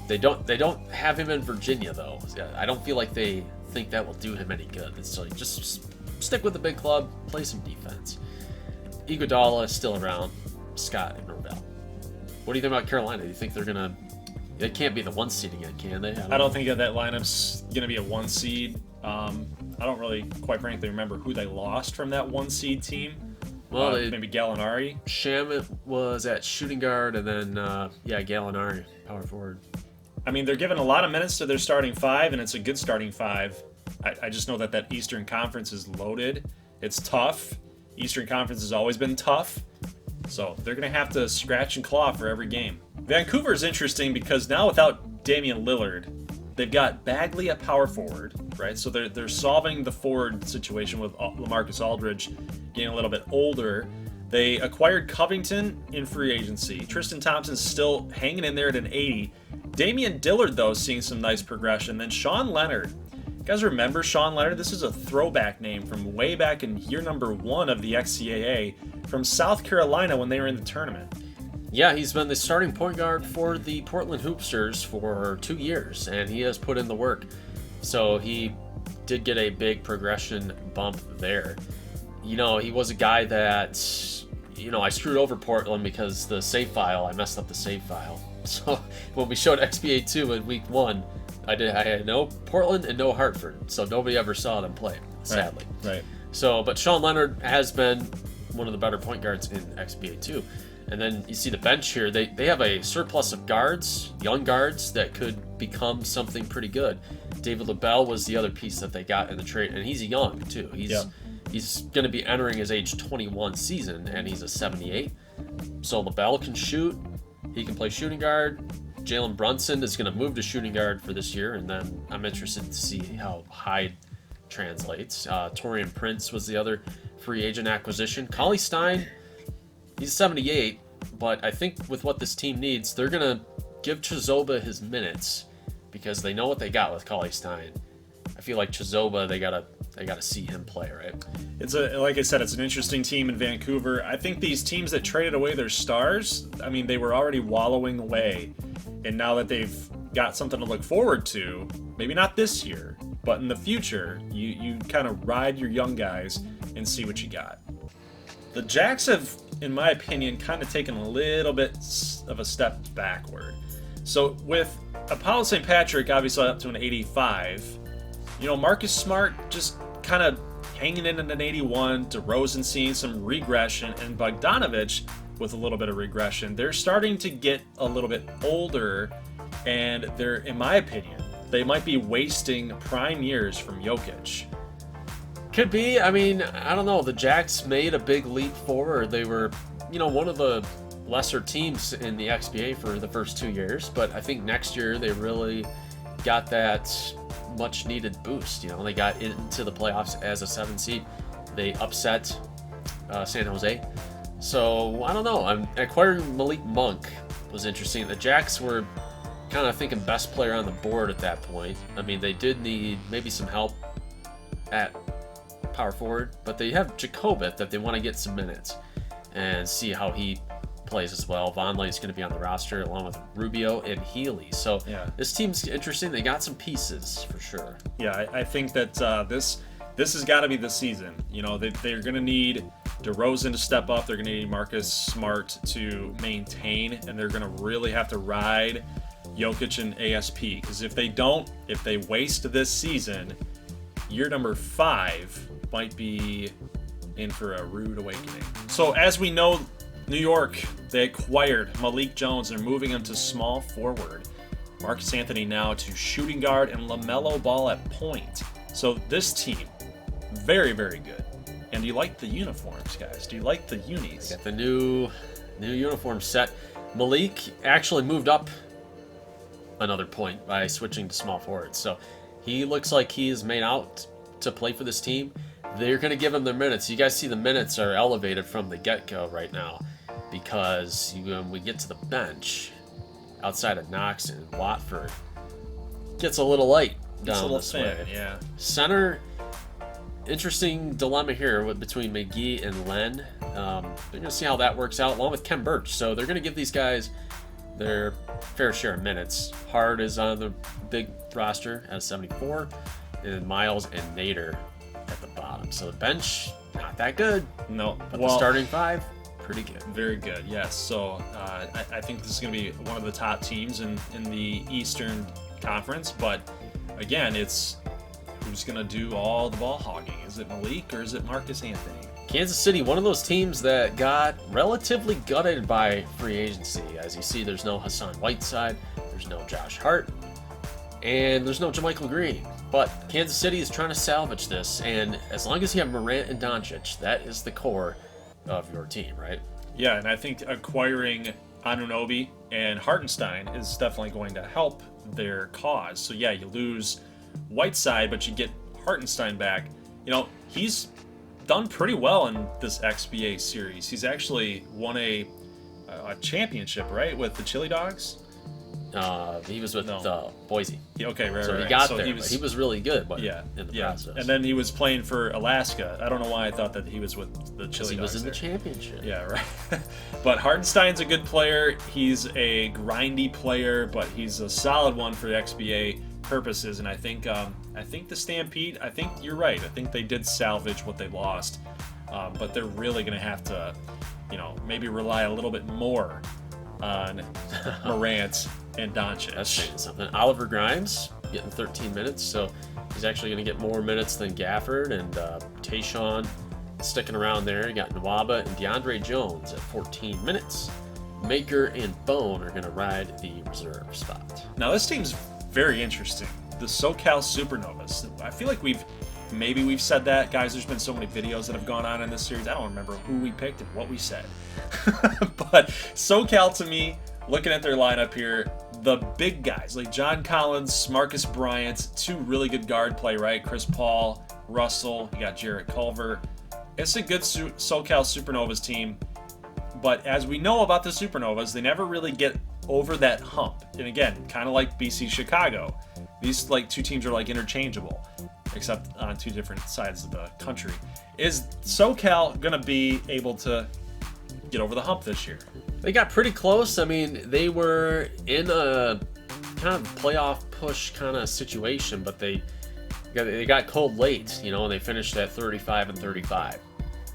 They don't have him in Virginia, though. I don't feel like they think that will do him any good. It's like, just stick with the big club, play some defense. Iguodala is still around. Scott and Norvell. What do you think about Carolina? Do you think they're gonna? They can't be the 1 seed again, can they? I don't think that lineup's gonna be a 1 seed. I don't really, quite frankly, remember who they lost from that 1 seed team. Well, maybe Gallinari. Shamet was at shooting guard, and then Gallinari, power forward. I mean, they're giving a lot of minutes to their starting five, and it's a good starting five. I just know that Eastern Conference is loaded. It's tough. Eastern Conference has always been tough. So they're going to have to scratch and claw for every game. Vancouver is interesting because now without Damian Lillard, they've got Bagley at power forward, right? So they're solving the forward situation with LaMarcus Aldridge getting a little bit older. They acquired Covington in free agency. Tristan Thompson's still hanging in there at an 80. Damian Dillard, though, seeing some nice progression. Then Sean Leonard. You guys remember Sean Leonard? This is a throwback name from way back in year number 1 of the XCAA from South Carolina when they were in the tournament. Yeah, he's been the starting point guard for the Portland Hoopsters for 2 years, and he has put in the work. So he did get a big progression bump there. You know, he was a guy that, you know, I screwed over Portland because I messed up the save file. So when we showed XBA 2 in week 1, I had no Portland and no Hartford, so nobody ever saw them play, sadly. Right. So, but Sean Leonard has been one of the better point guards in XBA 2. And then you see the bench here, they have a surplus of guards, young guards, that could become something pretty good. David LaBelle was the other piece that they got in the trade, and he's young too. He's going to be entering his age 21 season, and he's a 78. So LaBelle can shoot. He can play shooting guard. Jalen Brunson is going to move to shooting guard for this year, and then I'm interested to see how Hyde translates. Taurean Prince was the other free agent acquisition. Cauley Stein, he's 78, but I think with what this team needs, they're going to give Chizoba his minutes because they know what they got with Cauley Stein. I feel like Chizoba, they gotta see him play, right? Like I said, it's an interesting team in Vancouver. I think these teams that traded away their stars, I mean, they were already wallowing away, and now that they've got something to look forward to, maybe not this year, but in the future, you kind of ride your young guys and see what you got. The Jacks have, in my opinion, kind of taken a little bit of a step backward. So with Apollo St. Patrick obviously up to an 85, you know, Marcus Smart just kind of hanging in at an 81, DeRozan seeing some regression, and Bogdanovich with a little bit of regression. They're starting to get a little bit older, and they're, in my opinion, they might be wasting prime years from Jokic. Could be. I mean, I don't know. The Jacks made a big leap forward. They were, you know, one of the lesser teams in the XBA for the first 2 years, but I think next year they really got that much needed boost. You know, they got into the playoffs as a 7 seed. They upset San Jose. So I don't know. Acquiring Malik Monk was interesting. The Jacks were kind of thinking best player on the board at that point. I mean, they did need maybe some help at power forward, but they have Jacobit that they want to get some minutes and see how he plays as well. Vonleh is going to be on the roster along with Rubio and Healy. So yeah, this team's interesting. They got some pieces for sure. Yeah, I think that this has got to be the season. You know, they're going to need DeRozan to step up. They're going to need Marcus Smart to maintain, and they're going to really have to ride Jokic and ASP. Because if they waste this season, year number 5 might be in for a rude awakening. So as we know, New York, they acquired Malik Jones. They're moving him to small forward. Marcus Anthony now to shooting guard and LaMelo Ball at point. So this team, very, very good. And do you like the uniforms, guys? Do you like the unis? Got the new uniform set. Malik actually moved up another point by switching to small forward. So he looks like he is made out to play for this team. They're going to give him their minutes. You guys see the minutes are elevated from the get-go right now because when we get to the bench, outside of Knox and Watford, gets a little light down this way. Yeah. Center, interesting dilemma here between McGee and Len. They're going to see how that works out, along with Ken Birch. So they're going to give these guys their fair share of minutes. Hard is on the big roster at 74, and Miles and Nader at the bottom. So the bench, not that good. No. But the starting 5, pretty good. Very good, yes. So I think this is going to be one of the top teams in the Eastern Conference. But again, it's who's going to do all the ball hogging. Is it Malik or is it Marcus Anthony? Kansas City, one of those teams that got relatively gutted by free agency. As you see, there's no Hassan Whiteside, there's no Josh Hart, and there's no JaMychal Green. But Kansas City is trying to salvage this, and as long as you have Morant and Doncic, that is the core of your team, right? Yeah, and I think acquiring Anunoby and Hartenstein is definitely going to help their cause. So yeah, you lose Whiteside, but you get Hartenstein back. You know, he's done pretty well in this XBA series. He's actually won a championship, right, with the Chili Dogs? He was with Boise. Yeah, okay, right. So he got there, but he was really good. But in the process, and then he was playing for Alaska. I don't know why I thought that he was with the Chili Dogs. He was in the championship. Yeah, right. But Hartenstein's a good player. He's a grindy player, but he's a solid one for the XBA purposes. And I think the Stampede. I think you're right. I think they did salvage what they lost, but they're really going to have to, maybe rely a little bit more on Morant and Doncic. That's saying something. Oliver Grimes getting 13 minutes, so he's actually going to get more minutes than Gafford, and Tayshaun sticking around there. You got Nwaba and DeAndre Jones at 14 minutes. Maker and Bone are going to ride the reserve spot. Now this team's very interesting. The SoCal Supernovas. I feel like we've said that, guys. There's been so many videos that have gone on in this series. I don't remember who we picked and what we said. But SoCal, to me, looking at their lineup here, the big guys like John Collins, Marcus Bryant, 2 really good guard play, right? Chris Paul, Russell, you got Jarrett Culver. It's a good SoCal Supernovas team. But as we know about the Supernovas, they never really get over that hump. And again, kind of like BC Chicago, these 2 teams are interchangeable, except on 2 different sides of the country. Is SoCal going to be able to get over the hump this year? They got pretty close. I mean, they were in a kind of playoff push kind of situation, but they got cold late, and they finished at 35-35.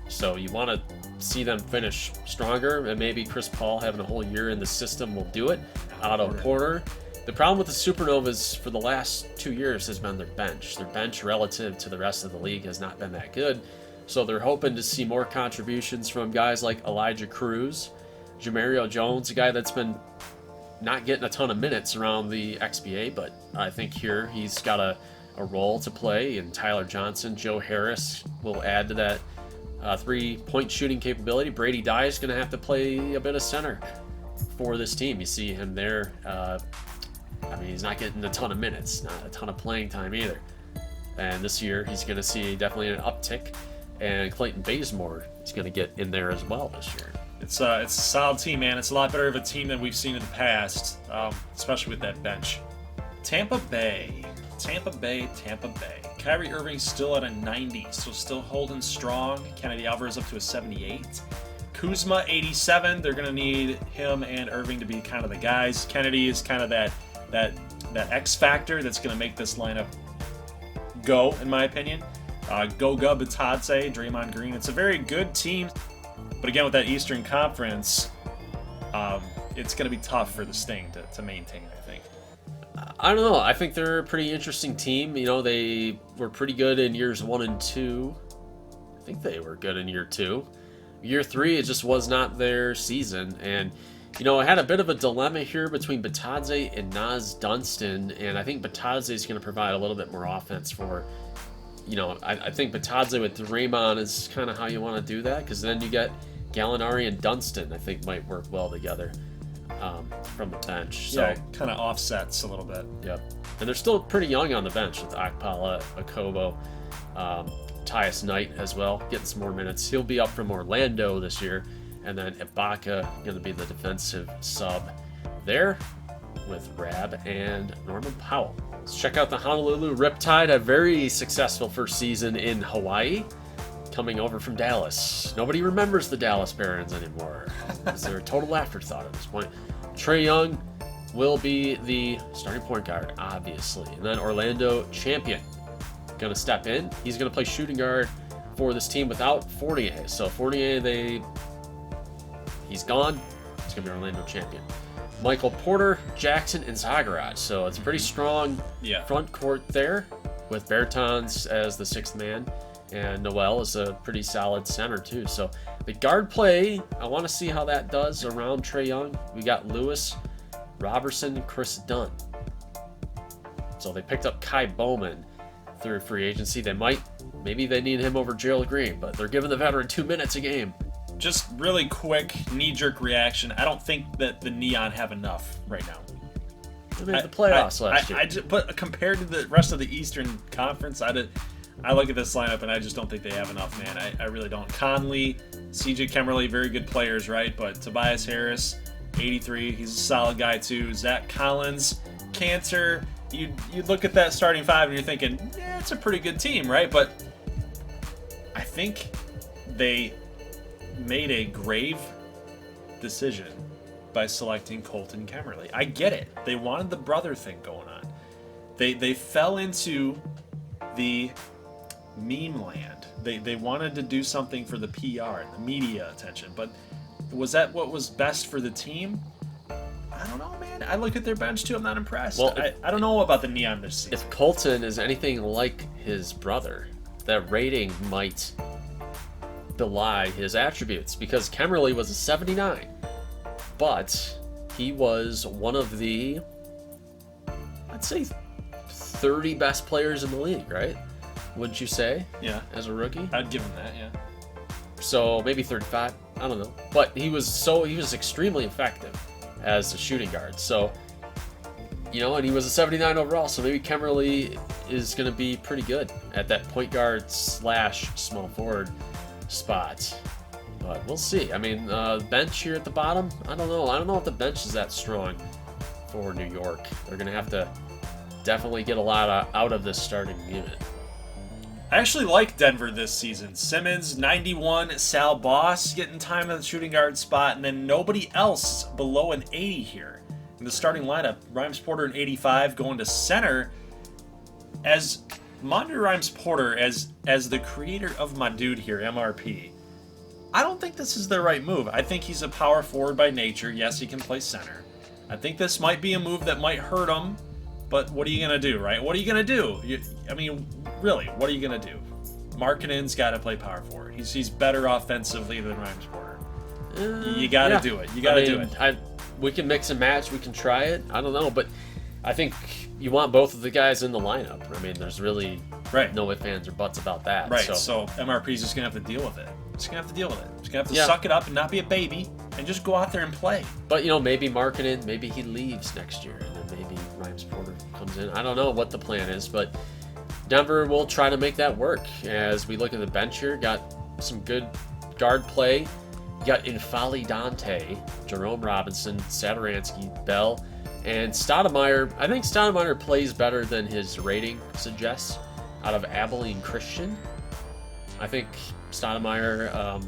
So you want to see them finish stronger, and maybe Chris Paul having a whole year in the system will do it. Otto Porter. The problem with the Supernovas for the last 2 years has been their bench. Their bench relative to the rest of the league has not been that good. So they're hoping to see more contributions from guys like Elijah Cruz, Jamario Jones, a guy that's been not getting a ton of minutes around the XBA, but I think here he's got a role to play. And Tyler Johnson, Joe Harris will add to that 3-point shooting capability. Brady Dye is going to have to play a bit of center for this team. You see him there I mean, he's not getting a ton of minutes, not a ton of playing time either. And this year, he's going to see definitely an uptick. And Clayton Bazemore is going to get in there as well this year. It's a solid team, man. It's a lot better of a team than we've seen in the past, especially with that bench. Tampa Bay. Kyrie Irving's still at a 90, so still holding strong. Kennedy Alvarez up to a 78. Kuzma, 87. They're going to need him and Irving to be kind of the guys. Kennedy is kind of that X factor that's going to make this lineup go, in my opinion. Goga, Bitadze, Draymond Green. It's a very good team. But again, with that Eastern Conference, it's going to be tough for the Sting to maintain, I think. I don't know. I think they're a pretty interesting team. You know, they were pretty good in years 1 and 2. I think they were good in year 2. Year 3, it just was not their season. And, you know, I had a bit of a dilemma here between Bitadze and Nas Dunstan. And I think Bitadze is going to provide a little bit more offense for, you know, I think Bitadze with Draymond is kind of how you want to do that. Because then you get Gallinari and Dunstan, I think, might work well together. From the bench. So, yeah, kind of offsets a little bit. Yep. And they're still pretty young on the bench with Akpala, Akobo, Tyus Knight as well, getting some more minutes. He'll be up from Orlando this year. And then Ibaka going to be the defensive sub there with Rab and Norman Powell. Let's check out the Honolulu Riptide, a very successful first season in Hawaii, coming over from Dallas. Nobody remembers the Dallas Barons anymore. They're a total afterthought at this point. Trae Young will be the starting point guard, obviously. And then Orlando Champion going to step in. He's going to play shooting guard for this team without Fournier. So Fournier, he's gone. It's going to be Orlando Champion. Michael Porter, Jackson, and Zagaraj. So it's a pretty strong front court there with Bertans as the 6th man. And Noel is a pretty solid center, too. So the guard play, I want to see how that does around Trae Young. We got Lewis, Robertson, and Chris Dunn. So they picked up Kai Bowman through free agency. Maybe they need him over Gerald Green, but they're giving the veteran 2 minutes a game. Just really quick, knee-jerk reaction. I don't think that the Neon have enough right now. They made the playoffs last year. But compared to the rest of the Eastern Conference, I look at this lineup and I just don't think they have enough, man. I really don't. Conley, CJ Kemmerly, very good players, right? But Tobias Harris, 83, he's a solid guy too. Zach Collins, Cantor. You look at that starting 5 and you're thinking, yeah, it's a pretty good team, right? But I think they made a grave decision by selecting Colton Kemmerly. I get it. They wanted the brother thing going on. They fell into the meme land. They wanted to do something for the PR and the media attention, but was that what was best for the team? I don't know, man. I look at their bench too. I'm not impressed. Well, I don't know about the Neon this season. If Colton is anything like his brother, that rating might belie his attributes, because Kemmerly was a 79, but he was one of the, I'd say, 30 best players in the league, right? Wouldn't you say? Yeah. As a rookie? I'd give him that, yeah. So maybe 35. I don't know. But he was extremely effective as a shooting guard. So, you know, and he was a 79 overall. So maybe Kemmerly is going to be pretty good at that point guard / small forward spot. But we'll see. I mean, bench here at the bottom, I don't know. I don't know if the bench is that strong for New York. They're going to have to definitely get a lot out of this starting unit. I actually like Denver this season. Simmons, 91, Sal Boss getting time at the shooting guard spot, and then nobody else below an 80 here. In the starting lineup, Rhymes Porter an 85 going to center. As Monty Rhymes Porter, as the creator of my dude here, MRP, I don't think this is the right move. I think he's a power forward by nature. Yes, he can play center. I think this might be a move that might hurt him. But what are you going to do, right? What are you going to do? Really, what are you going to do? Markkanen's got to play power forward. He's better offensively than Rhymes Porter. You got to do it. You got to do it. We can mix and match. We can try it. I don't know, but I think you want both of the guys in the lineup. I mean, there's really no ifs, ands, or buts about that. Right, so MRP's just going to have to deal with it. Just going to have to deal with it. Just going to have to suck it up and not be a baby and just go out there and play. But, maybe Markkanen, maybe he leaves next year, and then maybe Rhymes Porter comes in. I don't know what the plan is, but Denver will try to make that work. As we look at the bench here, got some good guard play. You got Infali Dante, Jerome Robinson, Satoransky, Bell, and Stoudemire. I think Stoudemire plays better than his rating suggests out of Abilene Christian. I think Stoudemire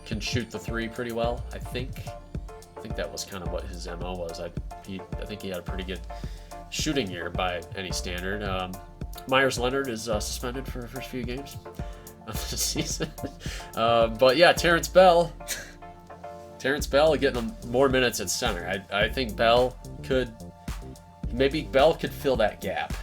can shoot the three pretty well. I think that was kind of what his MO was. I think he had a pretty good shooting year by any standard. Myers Leonard is suspended for the first few games of the season. But yeah, Terrence Bell getting more minutes at center. I think Bell could fill that gap.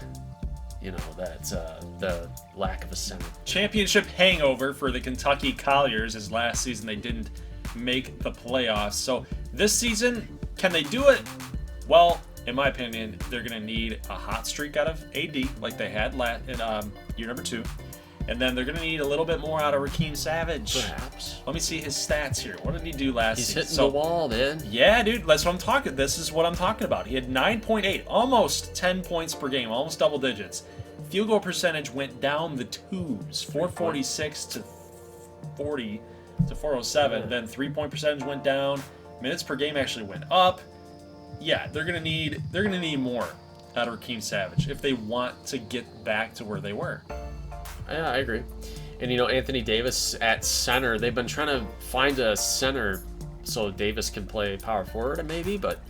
You know, that's the lack of a center. Championship hangover for the Kentucky Colliers is last season they didn't make the playoffs. So this season, can they do it? Well, in my opinion, they're going to need a hot streak out of AD like they had in year number 2. And then they're going to need a little bit more out of Raheem Savage. Perhaps. Let me see his stats here. What did he do last season? He's hitting the wall, man. Yeah, dude. That's what I'm talking. This is what I'm talking about. He had 9.8, almost 10 points per game, almost double digits. Field goal percentage went down the twos, 446 to 40 to 407. Yeah. Then 3-point percentage went down. Minutes per game actually went up. Yeah, they're gonna need more out of Raheem Savage if they want to get back to where they were. Yeah, I agree. And you know, Anthony Davis at center, they've been trying to find a center so Davis can play power forward maybe, but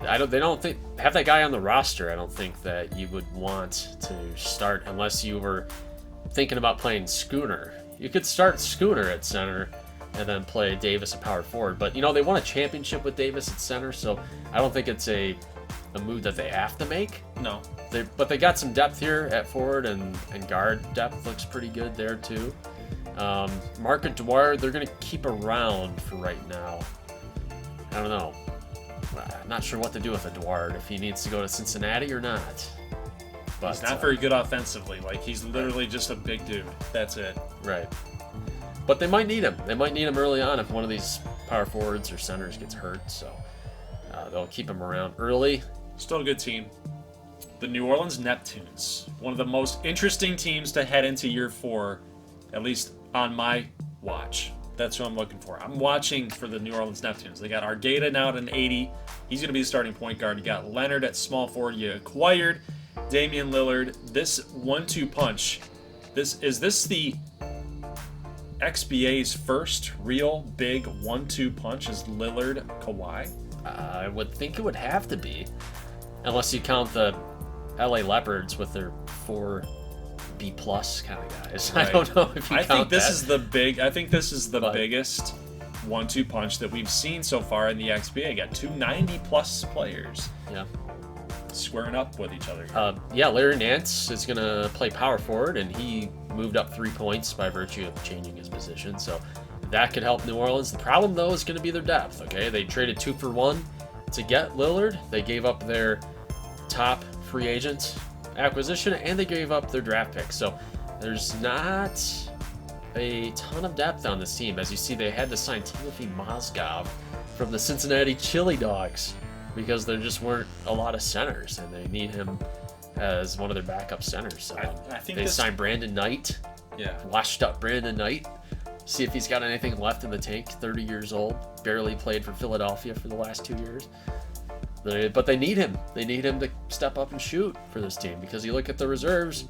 they don't think have that guy on the roster. I don't think that you would want to start unless you were thinking about playing Schooner. You could start Schooner at center and then play Davis at power forward. But you know, they won a championship with Davis at center, so I don't think it's a move that they have to make. No. But they got some depth here at forward, and guard depth looks pretty good there too. Market Dwyer, they're going to keep around for right now. I don't know. I'm not sure what to do with a Dwyer, if he needs to go to Cincinnati or not. But He's not very good offensively. Like, he's literally just a big dude. That's it. Right. But they might need him. They might need him early on if one of these power forwards or centers gets hurt. So they'll keep him around early. Still a good team. The New Orleans Neptunes. One of the most interesting teams to head into year 4, at least on my watch. That's what I'm looking for. I'm watching for the New Orleans Neptunes. They got Argata now at an 80. He's going to be the starting point guard. You got Leonard at small forward. You acquired Damian Lillard. This 1-2 punch. Is this the XBA's first real big 1-2 punch? Is Lillard Kawhi? I would think it would have to be, unless you count the LA Leopards with their 4 B+ kind of guys. Right. I don't know if you count that. I think this is the biggest 1-2 punch that we've seen so far in the XBA. Got 2 90+ players. Yeah. Squaring up with each other. Yeah, Larry Nance is going to play power forward, and he moved up 3 points by virtue of changing his position. So that could help New Orleans. The problem, though, is going to be their depth. Okay, they traded 2 for 1 to get Lillard. They gave up their top free agent acquisition, and they gave up their draft pick. So there's not a ton of depth on this team. As you see, they had to sign Timothy Mozgov from the Cincinnati Chili Dogs because there just weren't a lot of centers, and they need him as one of their backup centers. So I think they signed Brandon Knight. Yeah. Washed up Brandon Knight. See if he's got anything left in the tank. 30 years old. Barely played for Philadelphia for the last 2 years. But they need him. They need him to step up and shoot for this team, because you look at the reserves,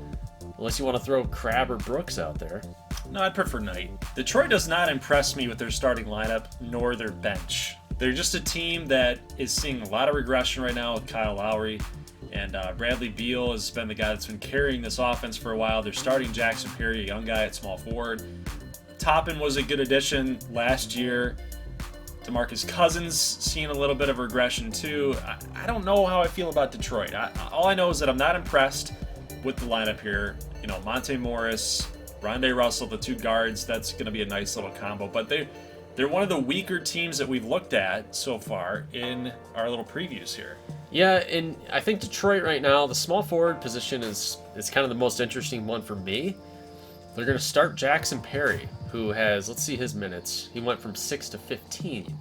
unless you want to throw Crabbe or Brooks out there. No, I'd prefer Knight. Detroit does not impress me with their starting lineup nor their bench. They're just a team that is seeing a lot of regression right now with Kyle Lowry. And Bradley Beal has been the guy that's been carrying this offense for a while. They're starting Jackson Perry, a young guy at small forward. Toppin was a good addition last year. DeMarcus Cousins seeing a little bit of regression too. I don't know how I feel about Detroit. All I know is that I'm not impressed with the lineup here. You know, Monte Morris, Rondé Russell, the 2 guards, that's going to be a nice little combo. But they're one of the weaker teams that we've looked at so far in our little previews here. Yeah, and I think Detroit right now, the small forward position is kind of the most interesting one for me. They're going to start Jackson Perry, who has, let's see his minutes. He went from 6 to 15.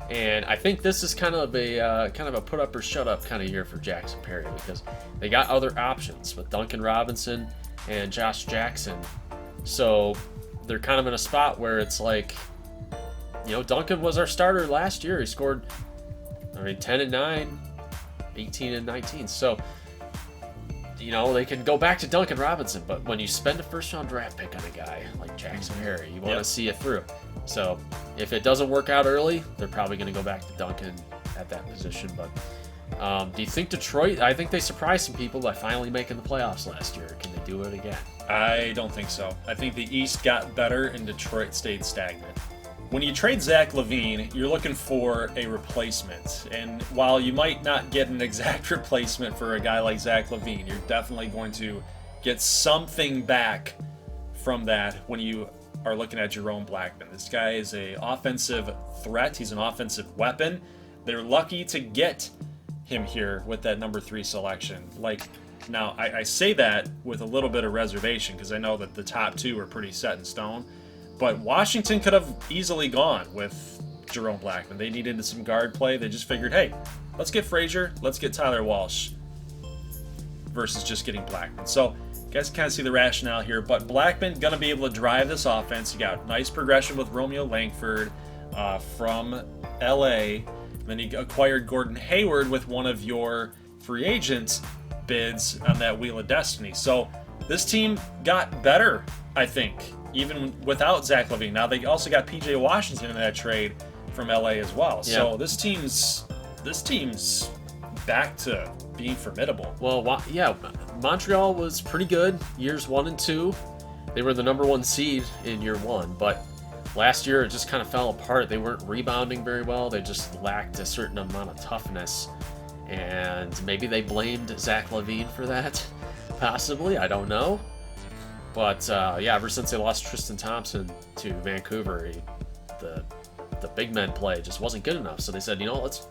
And I think this is kind of a put up or shut up kind of year for Jackson Perry, because they got other options with Duncan Robinson and Josh Jackson. So they're kind of in a spot where it's like, Duncan was our starter last year. He scored, 10 and 9, 18 and 19. So, they can go back to Duncan Robinson, but when you spend a first-round draft pick on a guy like Jackson Perry, you want to see it through. So if it doesn't work out early, they're probably going to go back to Duncan at that position. But do you think Detroit, I think they surprised some people by finally making the playoffs last year. Can they do it again? I don't think so. I think the East got better and Detroit stayed stagnant. When you trade Zach LaVine, you're looking for a replacement. And while you might not get an exact replacement for a guy like Zach LaVine, you're definitely going to get something back from that when you are looking at Jerome Blackman. This guy is an offensive threat. He's an offensive weapon. They're lucky to get him here with that number 3 selection. Now, I say that with a little bit of reservation because I know that the top 2 are pretty set in stone. But Washington could have easily gone with Jerome Blackman. They needed some guard play. They just figured, hey, let's get Frazier, let's get Tyler Walsh versus just getting Blackman. So you guys kind of see the rationale here. But Blackman going to be able to drive this offense. You got nice progression with Romeo Langford from LA. Then you acquired Gordon Hayward with one of your free agent bids on that Wheel of Destiny. So this team got better, I think, even without Zach LaVine. Now they also got PJ Washington in that trade from LA as well. Yeah. So this team's back to being formidable. Well, yeah, Montreal was pretty good years 1 and 2. They were the number 1 seed in year 1, but last year it just kind of fell apart. They weren't rebounding very well. They just lacked a certain amount of toughness, and maybe they blamed Zach LaVine for that. Possibly, I don't know. But ever since they lost Tristan Thompson to Vancouver, the big men play just wasn't good enough. So they said, let's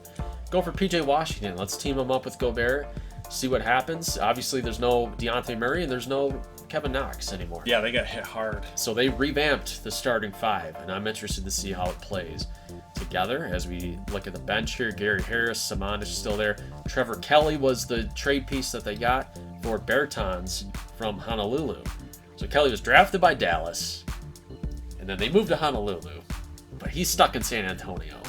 go for PJ Washington. Let's team him up with Gobert, see what happens. Obviously, there's no Dejounte Murray and there's no Kevin Knox anymore. Yeah, they got hit hard. So they revamped the starting 5, and I'm interested to see how it plays together. As we look at the bench here, Gary Harris, Saman is still there. Trevor Kelly was the trade piece that they got for Bertans from Honolulu. So Kelly was drafted by Dallas, and then they moved to Honolulu, but he's stuck in San Antonio.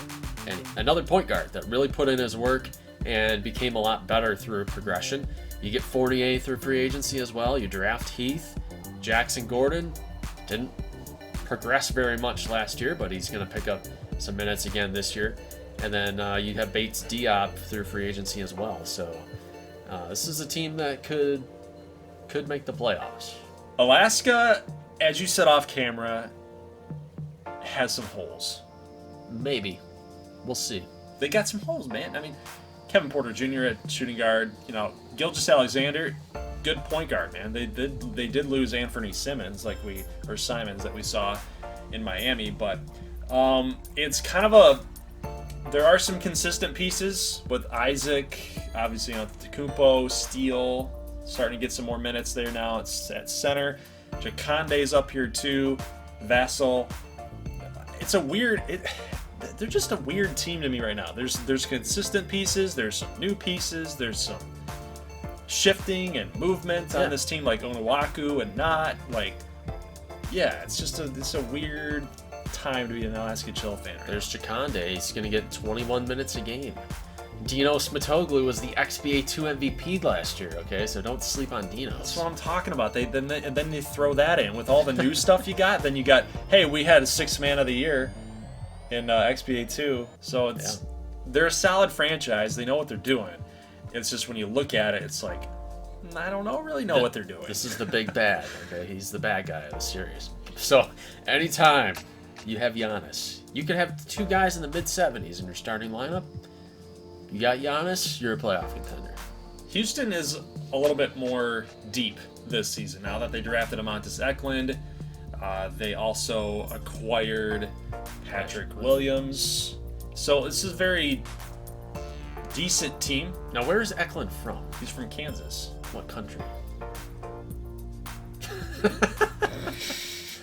And another point guard that really put in his work and became a lot better through progression. You get Fournier through free agency as well. You draft Heath. Jackson Gordon didn't progress very much last year, but he's going to pick up some minutes again this year. And then you have Bates Diop through free agency as well. So this is a team that could make the playoffs. Alaska, as you said off camera, has some holes. Maybe. We'll see. They got some holes, man. I mean, Kevin Porter Jr. at shooting guard, Gilgeous-Alexander, good point guard, man. They did lose Anthony Simons Simons that we saw in Miami, but it's kind of there are some consistent pieces with Isaac, obviously Antetokounmpo, Steele, starting to get some more minutes there now. It's at center. Jaconde's up here too. Vassell. It's they're just a weird team to me right now. There's consistent pieces. There's some new pieces. There's some shifting and movement on this team, like Onuaku and not. It's a weird time to be an Alaska Chill fan. Right? There's Jaconde. He's going to get 21 minutes a game. Dino Smitoglu was the XBA 2 MVP last year, okay? So don't sleep on Dino. That's what I'm talking about. Then they throw that in with all the new stuff you got. Then you got, hey, we had a 6th man of the year in XBA 2. So they're a solid franchise. They know what they're doing. It's just when you look at it, it's like, I don't really know what they're doing. This is the big bad, okay? He's the bad guy of the series. So anytime you have Giannis, you could have 2 guys in the mid-70s in your starting lineup. You got Giannis, you're a playoff contender. Houston is a little bit more deep this season now that they drafted Montes Eklund. They also acquired Patrick Williams. So this is a very decent team. Now, where is Eklund from? He's from Kansas. What country?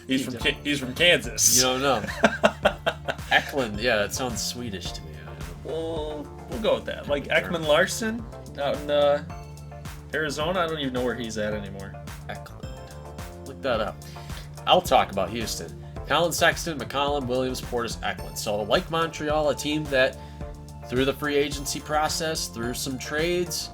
He's from Kansas. You don't know. Eklund, yeah, that sounds Swedish to me. We'll go with that. Like Ekman Larson out in Arizona. I don't even know where he's at anymore. Eklund. Look that up. I'll talk about Houston. Colin Sexton, McCollum, Williams, Portis, Eklund. So like Montreal, a team that through the free agency process, through some trades,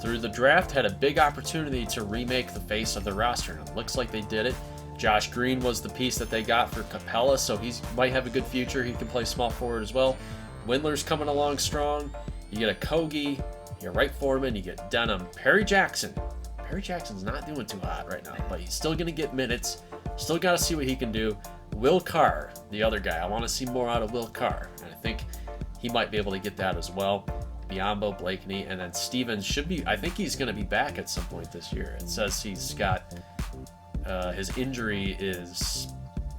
through the draft, had a big opportunity to remake the face of the roster. And it looks like they did it. Josh Green was the piece that they got for Capella, so he might have a good future. He can play small forward as well. Windler's coming along strong. You get a Kogi, you get Wright Foreman, you get Denham. Perry Jackson. Perry Jackson's not doing too hot right now, but he's still going to get minutes. Still got to see what he can do. Will Carr, the other guy. I want to see more out of Will Carr, and I think he might be able to get that as well. Biombo, Blakeney, and then Stevens should be, I think he's going to be back at some point this year. It says he's got, his injury is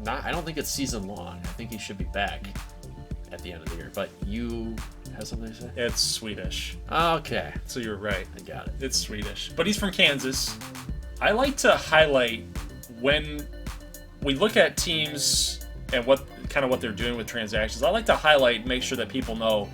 not, I don't think it's season long. I think he should be back at the end of the year. But you have something to say? It's Swedish. Okay. So you're right. I got it. It's Swedish. But he's from Kansas. I like to highlight when we look at teams and what they're doing with transactions. I like to highlight, make sure that people know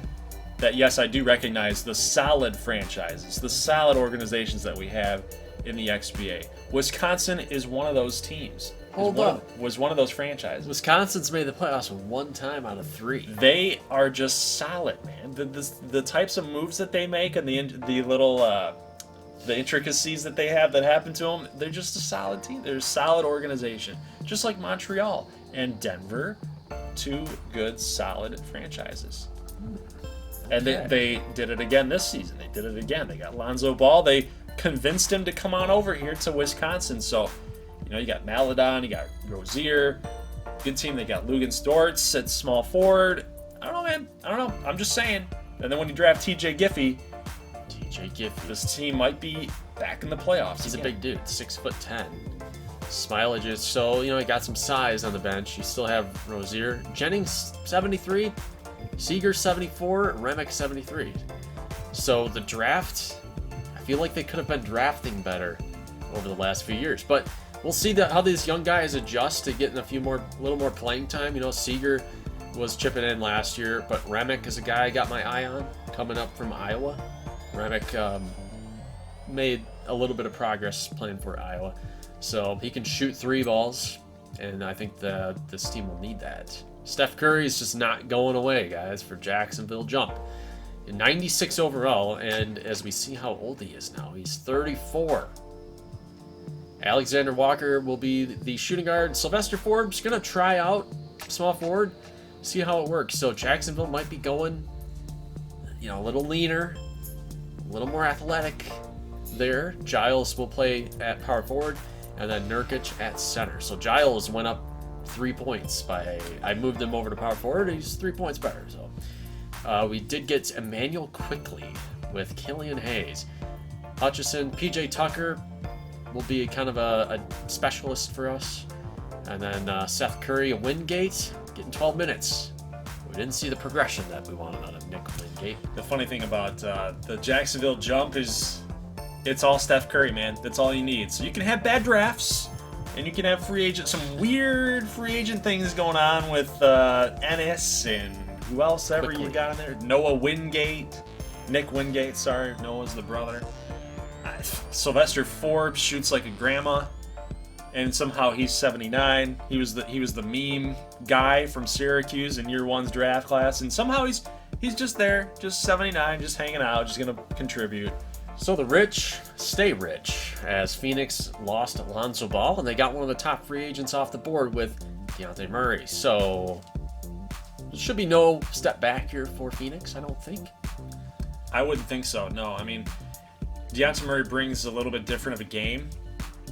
that, yes, I do recognize the solid franchises, the solid organizations that we have in the XBA. Wisconsin is one of those teams. Was one of those franchises. Wisconsin's made the playoffs one time out of 3. They are just solid, man. The types of moves that they make and the little the intricacies that they have that happen to them, they're just a solid team. They're a solid organization, just like Montreal and Denver, 2 good, solid franchises. And they did it again this season. They did it again. They got Lonzo Ball. They convinced him to come on over here to Wisconsin. So, you got Maladon, you got Rozier. Good team. They got Lugan Stortz at small forward. I don't know, man. I don't know. I'm just saying. And then when you draft TJ Giffey, this team might be back in the playoffs. He's a big dude, 6'10". Smilage is so, he got some size on the bench. You still have Rozier. Jennings, 73. Seager, 74. Remick, 73. So the draft, I feel like they could have been drafting better over the last few years. But we'll see how these young guys adjust to getting a little more playing time. Seager was chipping in last year, but Remick is a guy I got my eye on coming up from Iowa. Remick made a little bit of progress playing for Iowa. So he can shoot 3 balls, and I think this team will need that. Steph Curry is just not going away, guys, for Jacksonville Jump. 96 overall, and as we see how old he is now, he's 34. Alexander Walker will be the shooting guard. Sylvester Forbes going to try out small forward, see how it works. So Jacksonville might be going, a little leaner, a little more athletic there. Giles will play at power forward, and then Nurkic at center. So Giles went up 3 points I moved him over to power forward. He's 3 points better. So we did get Emmanuel Quickley with Killian Hayes. Hutchison, PJ Tucker will be kind of a specialist for us. And then Seth Curry, Wingate, getting 12 minutes. We didn't see the progression that we wanted out of Nick Wingate. The funny thing about the Jacksonville Jump is it's all Steph Curry, man. That's all you need. So you can have bad drafts, and you can have some weird free agent things going on with Ennis and who else ever you got in there. Noah Wingate. Nick Wingate, sorry. Noah's the brother. Sylvester Forbes shoots like a grandma, and somehow he's 79. He was the meme guy from Syracuse in year 1's draft class, and somehow he's just there, just 79, just hanging out, just gonna contribute. So the rich stay rich, as Phoenix lost Lonzo Ball, and they got one of the top free agents off the board with Dejounte Murray. So there should be no step back here for Phoenix, I don't think. I wouldn't think so, no. I mean, Dejounte Murray brings a little bit different of a game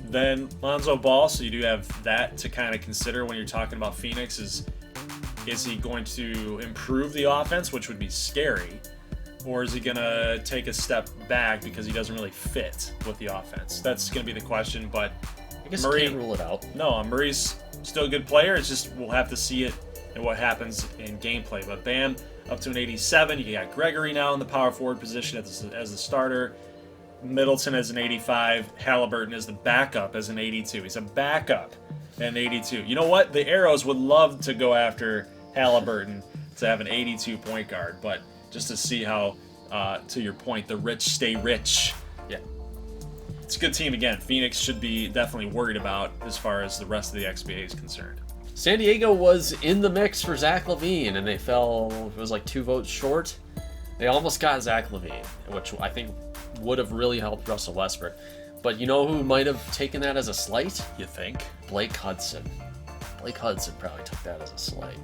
than Lonzo Ball, so you do have that to kind of consider when you're talking about Phoenix. Is he going to improve the offense, which would be scary, or is he going to take a step back because he doesn't really fit with the offense? That's going to be the question, but I guess Murray, you can't rule it out. No, Murray's still a good player. It's just we'll have to see it and what happens in gameplay. But Bam up to an 87. You got Gregory now in the power forward position as the starter. Middleton as an 85. Halliburton as the backup as an 82. He's a backup at an 82. You know what? The Arrows would love to go after Halliburton to have an 82 point guard, but just to see how, to your point, the rich stay rich. Yeah. It's a good team again. Phoenix should be definitely worried about as far as the rest of the XBA is concerned. San Diego was in the mix for Zach LaVine, and they fell, it was like 2 votes short. They almost got Zach LaVine, which I think would have really helped Russell Westbrook. But you know who might have taken that as a slight? You think? Blake Hudson. Blake Hudson probably took that as a slight.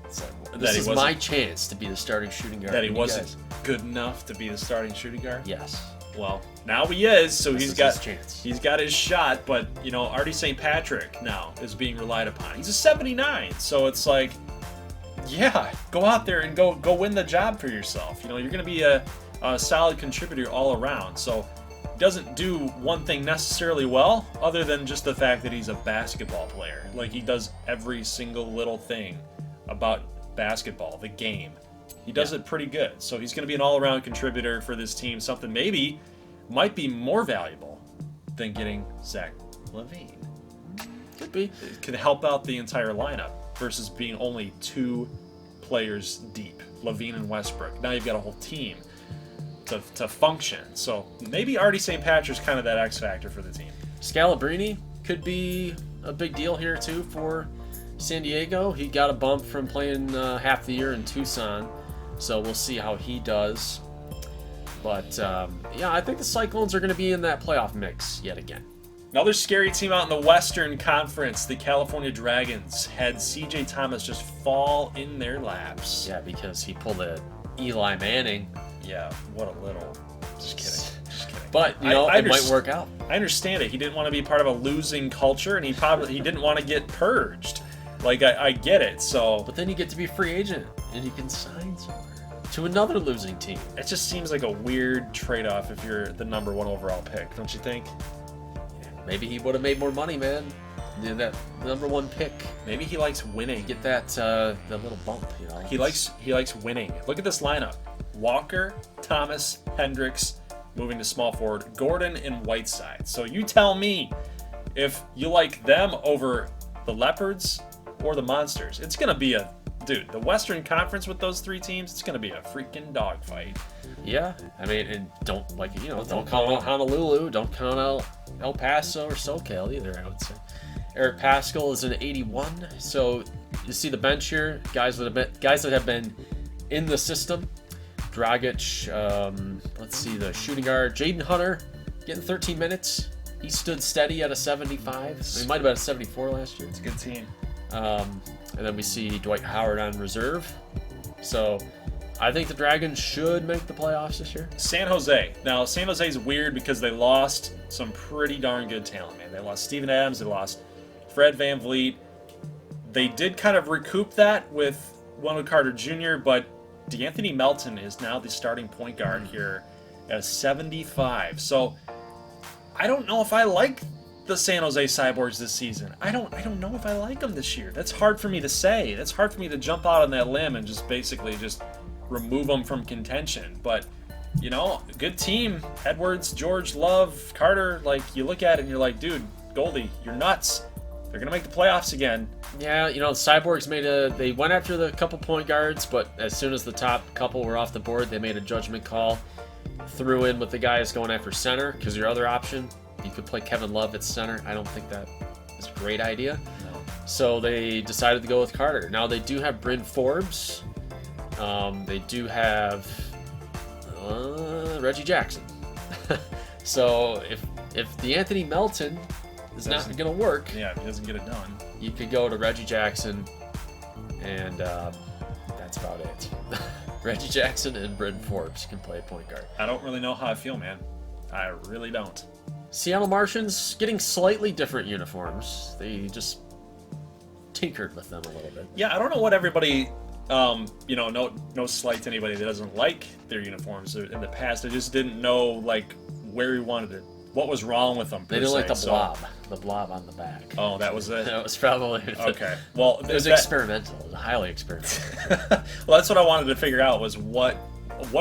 It's like, That he this is wasn't- my chance to be the starting shooting guard. That he and you wasn't guys- good enough to be the starting shooting guard? Yes. Well, now he is, so This he's is got his chance. he's got his shot, but you know, Artie St. Patrick now is being relied upon. He's a 79, so it's like, yeah, go out there and go win the job for yourself. You know, you're gonna be a solid contributor all around. So he doesn't do one thing necessarily well, other than just the fact that he's a basketball player. Like, he does every single little thing about basketball, the game. He does it pretty good. So he's going to be an all-around contributor for this team, something maybe might be more valuable than getting Zach LaVine. Could be. It could help out the entire lineup versus being only 2 players deep, LaVine and Westbrook. Now you've got a whole team to function. So maybe Artie St. Patrick's kind of that X factor for the team. Scalabrine could be a big deal here too for San Diego. He got a bump from playing half the year in Tucson, so we'll see how he does. But yeah, I think the Cyclones are going to be in that playoff mix yet again. Another scary team out in the Western Conference, the California Dragons, had CJ Thomas just fall in their laps. Yeah, because he pulled a Eli Manning. Yeah, what a little. Just kidding. Just kidding. But, you know, it might work out. I understand it. He didn't want to be part of a losing culture, and he didn't want to get purged. Like, I get it, so... But then you get to be a free agent, and you can sign somewhere to another losing team. It just seems like a weird trade-off if you're the number 1 overall pick, don't you think? Maybe he would have made more money, man. That number 1 pick. Maybe he likes winning. Get that little bump, you know. He likes winning. Look at this lineup. Walker, Thomas, Hendricks, moving to small forward, Gordon, and Whiteside. So you tell me if you like them over the Leopards or the Monsters. It's going to be the Western Conference with those 3 teams, it's going to be a freaking dogfight. Yeah, I mean, and don't count out Honolulu, don't count out El Paso or SoCal either, I would say. Eric Paschall is an 81, so you see the bench here, guys that have been in the system. Dragic, let's see, the shooting guard, Jaden Hunter, getting 13 minutes. He stood steady at a 75. He might have been a 74 last year. It's a good team. And then we see Dwight Howard on reserve. So I think the Dragons should make the playoffs this year. San Jose. Now, San Jose is weird because they lost some pretty darn good talent, man. They lost Steven Adams. They lost Fred VanVleet. They did kind of recoup that with Wendell Carter Jr., but DeAnthony Melton is now the starting point guard here at 75. So I don't know if I like the San Jose Cyborgs this season. I don't know if I like them this year. That's hard for me to say. That's hard for me to jump out on that limb and just basically just remove them from contention. But, you know, good team. Edwards, George, Love, Carter, like, you look at it and you're like, dude, Goldie, you're nuts. They're going to make the playoffs again. Yeah, you know, the Cyborgs they went after the couple point guards, but as soon as the top couple were off the board, they made a judgment call. Threw in with the guys going after center, because your other option, you could play Kevin Love at center. I don't think that is a great idea. No. So they decided to go with Carter. Now they do have Bryn Forbes. They do have Reggie Jackson. So if DeAnthony Melton is not going to work, Yeah, if he doesn't get it done. you could go to Reggie Jackson, and that's about it. Reggie Jackson and Bryn Forbes can play point guard. I don't really know how I feel, man. I really don't. Seattle Martians getting slightly different uniforms. They just tinkered with them a little bit. Yeah, I don't know what everybody, you know, no slight to anybody that doesn't like their uniforms in the past. I just didn't know, like, where we wanted it. What was wrong with them? They didn't like the blob on the back. Oh, that was it? That was probably Okay. Well, it was experimental. It was highly experimental. Well, that's what I wanted to figure out was what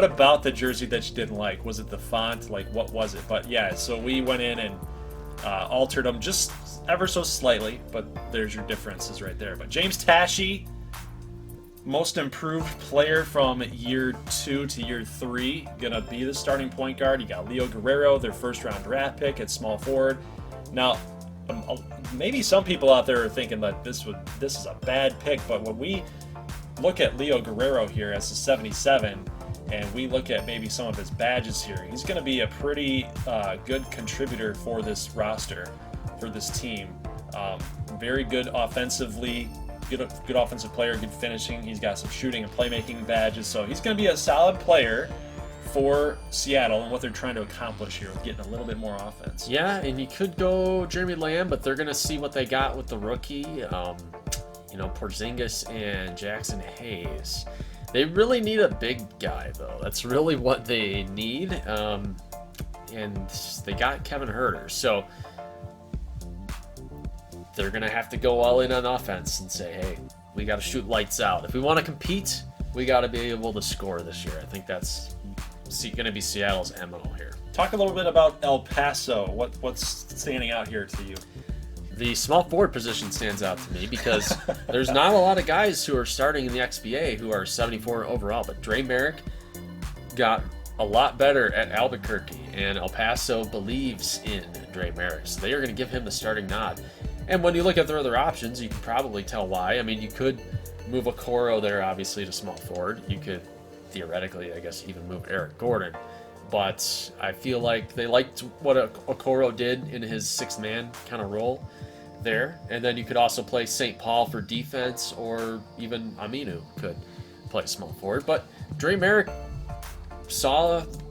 about the jersey that you didn't like? Was it the font? Like, what was it? But yeah, so we went in and altered them just ever so slightly, but there's your differences right there. But James Tashi, most improved player from year 2 to year 3 gonna be the starting point guard. You got Leo Guerrero, their first-round draft pick at small forward. Now, maybe some people out there are thinking that this is a bad pick, but when we look at Leo Guerrero here as a 77, and we look at maybe some of his badges here, he's going to be a pretty good contributor for this roster, for this team. Very good offensively, good offensive player, good finishing. He's got some shooting and playmaking badges, so he's going to be a solid player for Seattle and what they're trying to accomplish here with getting a little bit more offense. Yeah, and you could go Jeremy Lamb, but they're going to see what they got with the rookie, Porzingis and Jackson Hayes. They really need a big guy, though. That's really what they need. And they got Kevin Huerter, so they're going to have to go all in on offense and say, hey, we got to shoot lights out. If we want to compete, we got to be able to score this year. I think that's going to be Seattle's MO here. Talk a little bit about El Paso. What's standing out here to you? The small forward position stands out to me because there's not a lot of guys who are starting in the XBA who are 74 overall, but Dre Merrick got a lot better at Albuquerque, and El Paso believes in Dre Merrick, so they are going to give him the starting nod. And when you look at their other options, you can probably tell why. I mean, you could move Okoro there, obviously, to small forward. You could theoretically, I guess, even move Eric Gordon. But I feel like they liked what Okoro did in his sixth-man kind of role there. And then you could also play St. Paul for defense, or even Aminu could play small forward. But Dre Merrick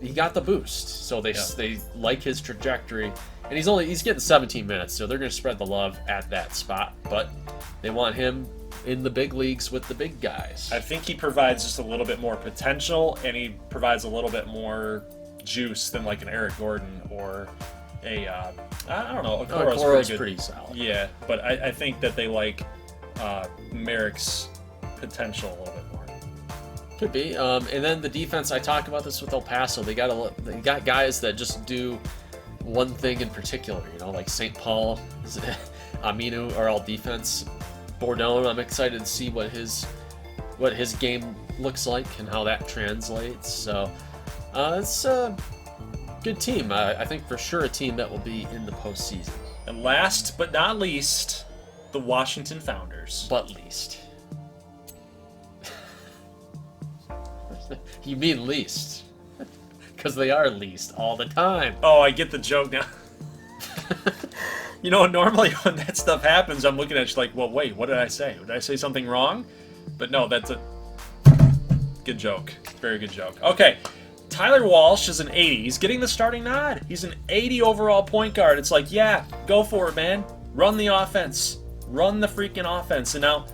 he got the boost. So they like his trajectory. And he's getting 17 minutes, so they're going to spread the love at that spot. But they want him in the big leagues with the big guys. I think he provides just a little bit more potential, and he provides a little bit more juice than like an Eric Gordon or a I don't know. Okoro's pretty solid. Yeah, but I think that they like Merrick's potential a little bit more. Could be. And then the defense, I talked about this with El Paso. They got guys that just do one thing in particular, like St. Paul, Aminu are all defense. Bordone, I'm excited to see what his game looks like and how that translates. So it's a good team. I think for sure a team that will be in the postseason. And last but not least, the Washington Founders. But least. You mean least. Because they are least all the time. Oh, I get the joke now. Normally when that stuff happens, I'm looking at you like, well, wait, what did I say? Did I say something wrong? But no, that's a good joke. Very good joke. Okay, Tyler Walsh is an 80. He's getting the starting nod. He's an 80 overall point guard. It's like, yeah, go for it, man. Run the offense. Run the freaking offense. And now,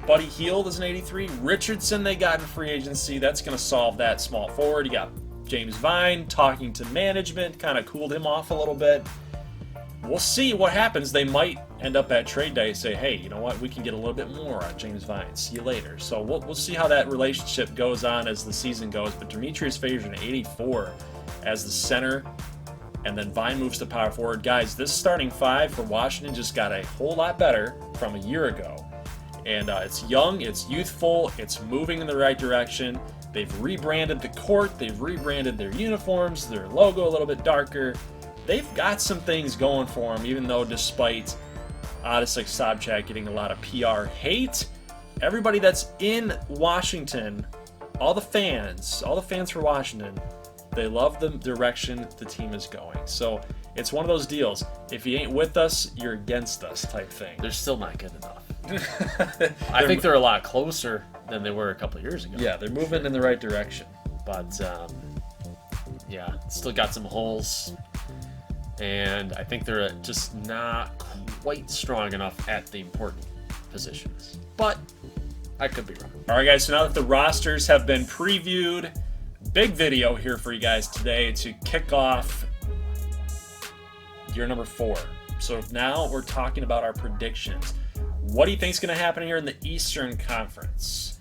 Buddy Hield is an 83. Richardson they got in free agency. That's going to solve that small forward. You got James Vine talking to management, kind of cooled him off a little bit. We'll see what happens. They might end up at trade day and say, hey, you know what? We can get a little bit more on James Vine. See you later. So we'll see how that relationship goes on as the season goes. But Demetrius Fager's an 84 as the center, and then Vine moves to power forward. Guys, this starting five for Washington just got a whole lot better from a year ago. And it's young, it's youthful, it's moving in the right direction. They've rebranded the court, they've rebranded their uniforms, their logo a little bit darker. They've got some things going for them, even though despite Odisek Sobchak getting a lot of PR hate, everybody that's in Washington, all the fans for Washington, they love the direction the team is going. So it's one of those deals. If you ain't with us, you're against us type thing. They're still not good enough. I think they're a lot closer than they were a couple of years ago. Yeah, they're moving in the right direction. But, still got some holes. And I think they're just not quite strong enough at the important positions. But I could be wrong. All right, guys, so now that the rosters have been previewed, big video here for you guys today to kick off year number 4. So now we're talking about our predictions. What do you think is going to happen here in the Eastern Conference?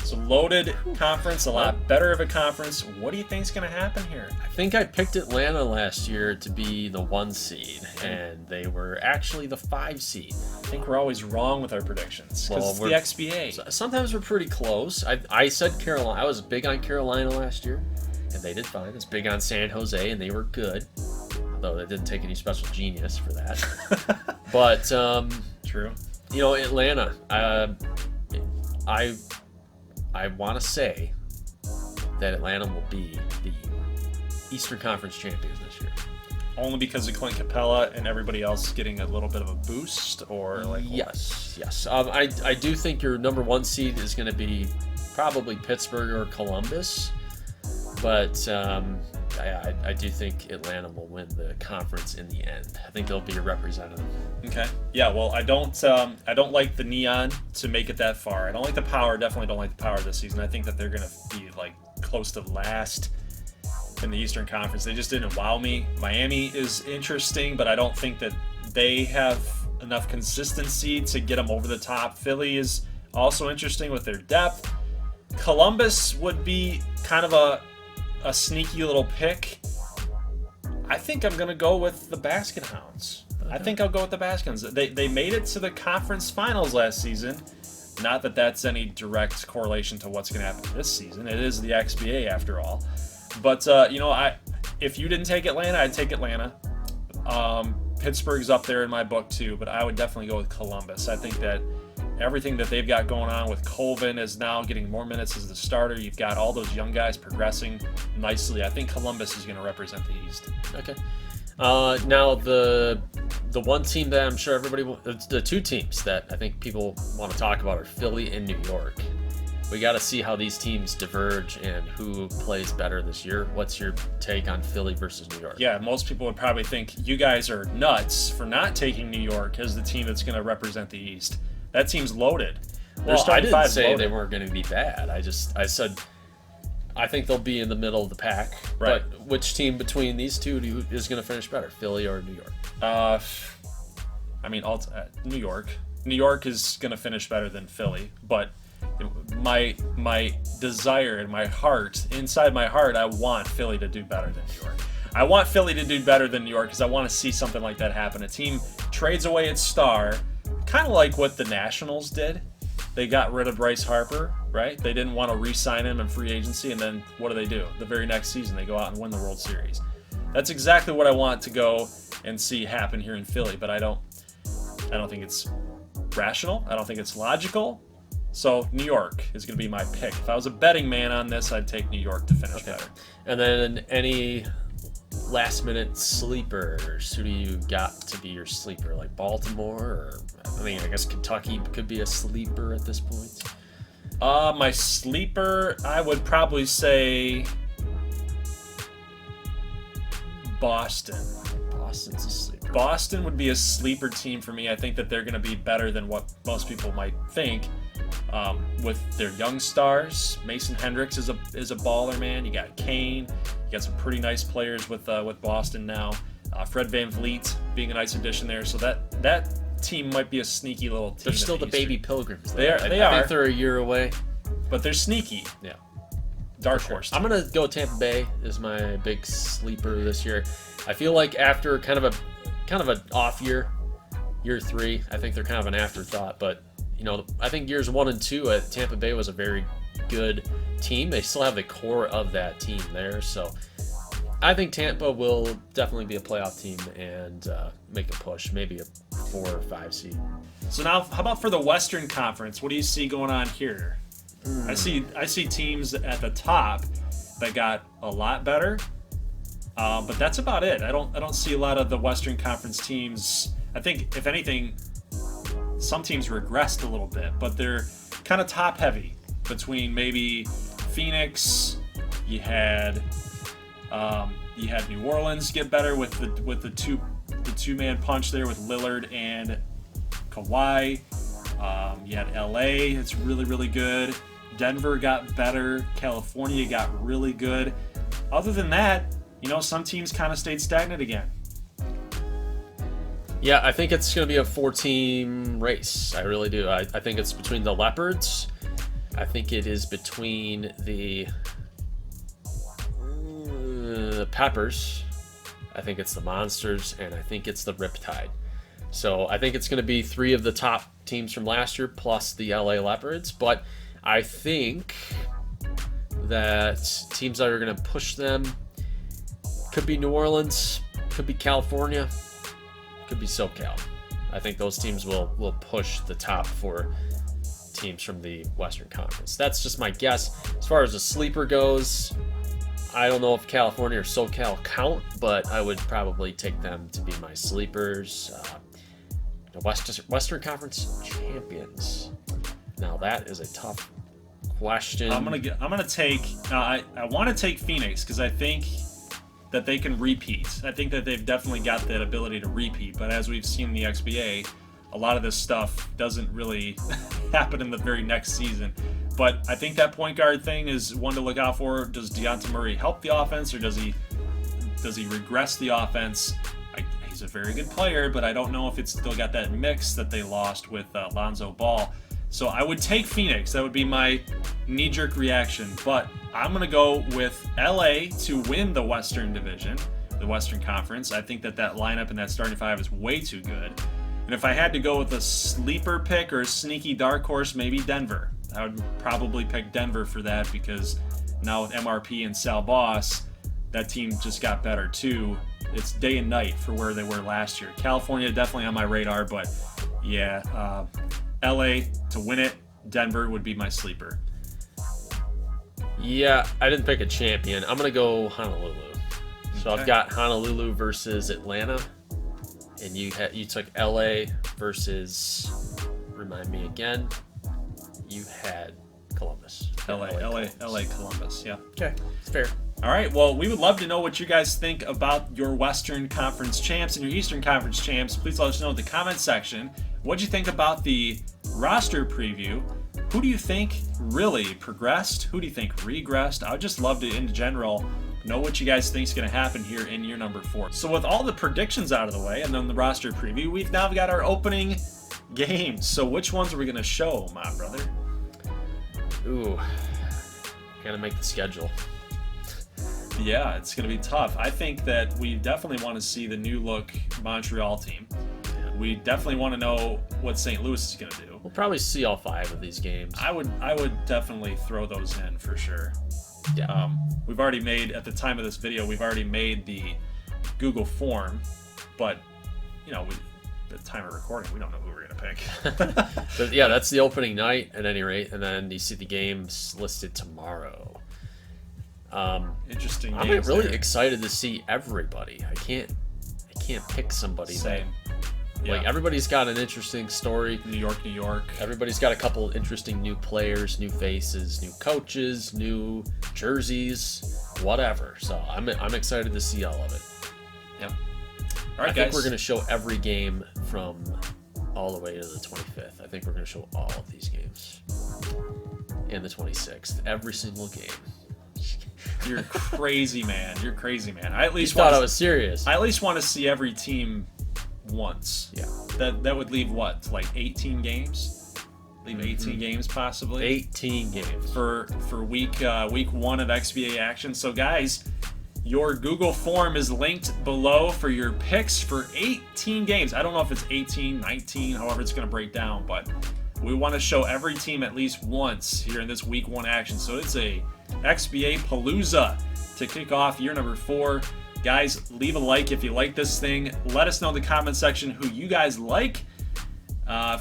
It's a loaded conference, a lot better of a conference. What do you think's going to happen here? I think I picked Atlanta last year to be the 1 seed, and they were actually the 5 seed. I think we're always wrong with our predictions because Well, it's the XBA. Sometimes we're pretty close. I said Carolina. I was big on Carolina last year, and they did fine. I was big on San Jose, and they were good. Although it didn't take any special genius for that. But True. you know, Atlanta. I want to say that Atlanta will be the Eastern Conference champions this year. Only because of Clint Capella and everybody else getting a little bit of a boost, or like yes. I do think your number 1 seed is going to be probably Pittsburgh or Columbus, but I do think Atlanta will win the conference in the end. I think they'll be a representative. Okay. Yeah. Well, I don't like the Neon to make it that far. I don't like the Power. Definitely don't like the Power this season. I think that they're going to be like close to last in the Eastern Conference. They just didn't wow me. Miami is interesting, but I don't think that they have enough consistency to get them over the top. Philly is also interesting with their depth. Columbus would be kind of a sneaky little pick. I think I'm going to go with the Basket Hounds. Okay. I think I'll go with the Basket Hounds. They made it to the conference finals last season. Not that that's any direct correlation to what's going to happen this season. It is the XBA after all. But, if you didn't take Atlanta, I'd take Atlanta. Pittsburgh's up there in my book too, but I would definitely go with Columbus. I think that everything that they've got going on with Colvin is now getting more minutes as the starter. You've got all those young guys progressing nicely. I think Columbus is going to represent the East. Okay. Now the one team that I'm sure everybody, the 2 teams that I think people want to talk about are Philly and New York. We got to see how these teams diverge and who plays better this year. What's your take on Philly versus New York? Yeah, most people would probably think you guys are nuts for not taking New York as the team that's going to represent the East. That team's loaded. Well, I didn't say they weren't going to be bad. I said I think they'll be in the middle of the pack. Right. But which team between these two is going to finish better, Philly or New York? New York. New York is going to finish better than Philly, but my desire in my heart, inside my heart, I want Philly to do better than New York. I want Philly to do better than New York because I want to see something like that happen. A team trades away its star, kind of like what the Nationals did. They got rid of Bryce Harper, right? They didn't want to re-sign him in free agency, and then what do? The very next season, they go out and win the World Series. That's exactly what I want to go and see happen here in Philly, but I don't think it's rational. I don't think it's logical. So New York is going to be my pick. If I was a betting man on this, I'd take New York to finish better. And then any last-minute sleepers, who do you got to be your sleeper? Like Baltimore? Or, I guess Kentucky could be a sleeper at this point. My sleeper, I would probably say Boston. Boston's a sleeper. Boston would be a sleeper team for me. I think that they're going to be better than what most people might think. With their young stars, Mason Hendricks is a baller, man. You got Kane. You got some pretty nice players with Boston now. Fred VanVleet being a nice addition there. So that team might be a sneaky little team. They're still the baby Pilgrims. They are. I think they're a year away, but they're sneaky. Yeah. Dark horse team. I'm gonna go Tampa Bay as my big sleeper this year. I feel like after kind of an off year 3, I think they're kind of an afterthought, but. I think years 1 and 2 at Tampa Bay was a very good team. They still have the core of that team there. So I think Tampa will definitely be a playoff team and make a push, maybe a 4 or 5 seed. So now, how about for the Western Conference? What do you see going on here? I see teams at the top that got a lot better, but that's about it. I don't see a lot of the Western Conference teams. I think, if anything, some teams regressed a little bit, but they're kind of top heavy between maybe Phoenix. You had New Orleans get better with the two-man punch there with Lillard and Kawhi. You had LA. It's really, really good. Denver got better. California got really good. Other than that, some teams kind of stayed stagnant again. Yeah, I think it's going to be a 4-team race. I really do. I think it's between the Leopards, I think it is between the Peppers, I think it's the Monsters, and I think it's the Riptide. So I think it's going to be 3 of the top teams from last year plus the LA Leopards. But I think that teams that are going to push them could be New Orleans, could be California, could be SoCal. I think those teams will push the top 4 teams from the Western Conference. That's just my guess. As far as the sleeper goes, I don't know if California or SoCal count, but I would probably take them to be my sleepers. The Western Conference champions. Now that is a tough question. I want to take Phoenix because I think that they can repeat. I think that they've definitely got that ability to repeat. But as we've seen in the XBA, a lot of this stuff doesn't really happen in the very next season. But I think that point guard thing is one to look out for. Does Dejounte Murray help the offense, or does he regress the offense? He's a very good player, but I don't know if it's still got that mix that they lost with Lonzo Ball. So I would take Phoenix. That would be my knee-jerk reaction. But I'm going to go with LA to win the Western Division, the Western Conference. I think that lineup and that starting 5 is way too good. And if I had to go with a sleeper pick or a sneaky dark horse, maybe Denver. I would probably pick Denver for that because now with MRP and Sal Boss, that team just got better too. It's day and night for where they were last year. California definitely on my radar, but yeah, LA to win it. Denver would be my sleeper. Yeah, I didn't pick a champion. I'm going to go Honolulu. So Okay. I've got Honolulu versus Atlanta, and you took LA versus, remind me again, you had Columbus. LA, Columbus, yeah. Okay, it's fair. All right, well, we would love to know what you guys think about your Western Conference champs and your Eastern Conference champs. Please let us know in the comment section. What'd you think about the roster preview? Who do you think really progressed? Who do you think regressed? I would just love to, in general, know what you guys think is going to happen here in year number 4. So with all the predictions out of the way and then the roster preview, we've now got our opening games. So which ones are we going to show, my brother? Ooh, gotta make the schedule. Yeah, it's going to be tough. I think that we definitely want to see the new look Montreal team. We definitely want to know what St. Louis is going to do. We'll probably see all 5 of these games. I would definitely throw those in for sure. Yeah. We've already made, at the time of this video, we've already made the Google form, but at the time of recording, we don't know who we're going to pick. But yeah, that's the opening night at any rate, and then you see the games listed tomorrow. Interesting. I'm games really there. excited to see everybody. I can't pick somebody. Same. Like Yeah. everybody's got an interesting story. New York. Everybody's got a couple interesting new players, new faces, new coaches, new jerseys, whatever. So I'm excited to see all of it. Yep. All right, I guys. think we're going to show every game from all the way to the 25th. I think we're going to show all of these games. And the 26th. Every single game. You're crazy, man. You're crazy, man. I at You least thought I want was serious. I at least want to see every team once. Yeah. That would leave what, like 18 games? Leave 18 games possibly. 18 games. For week 1 of XBA action. So guys, your Google form is linked below for your picks for 18 games. I don't know if it's 18, 19, however it's going to break down, but we want to show every team at least once here in this week 1 action. So it's a XBA Palooza to kick off year number 4. Guys, leave a like if you like this thing. Let us know in the comment section who you guys like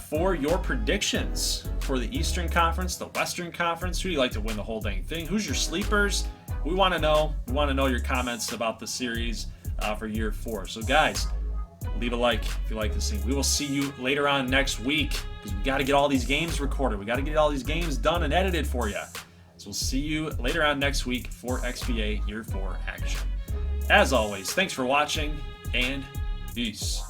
for your predictions for the Eastern Conference, the Western Conference. Who do you like to win the whole dang thing? Who's your sleepers? We want to know. We want to know your comments about the series for year 4. So guys, leave a like if you like this thing. We will see you later on next week because we got to get all these games recorded. We got to get all these games done and edited for you. So we'll see you later on next week for XBA Year 4 action. As always, thanks for watching and peace.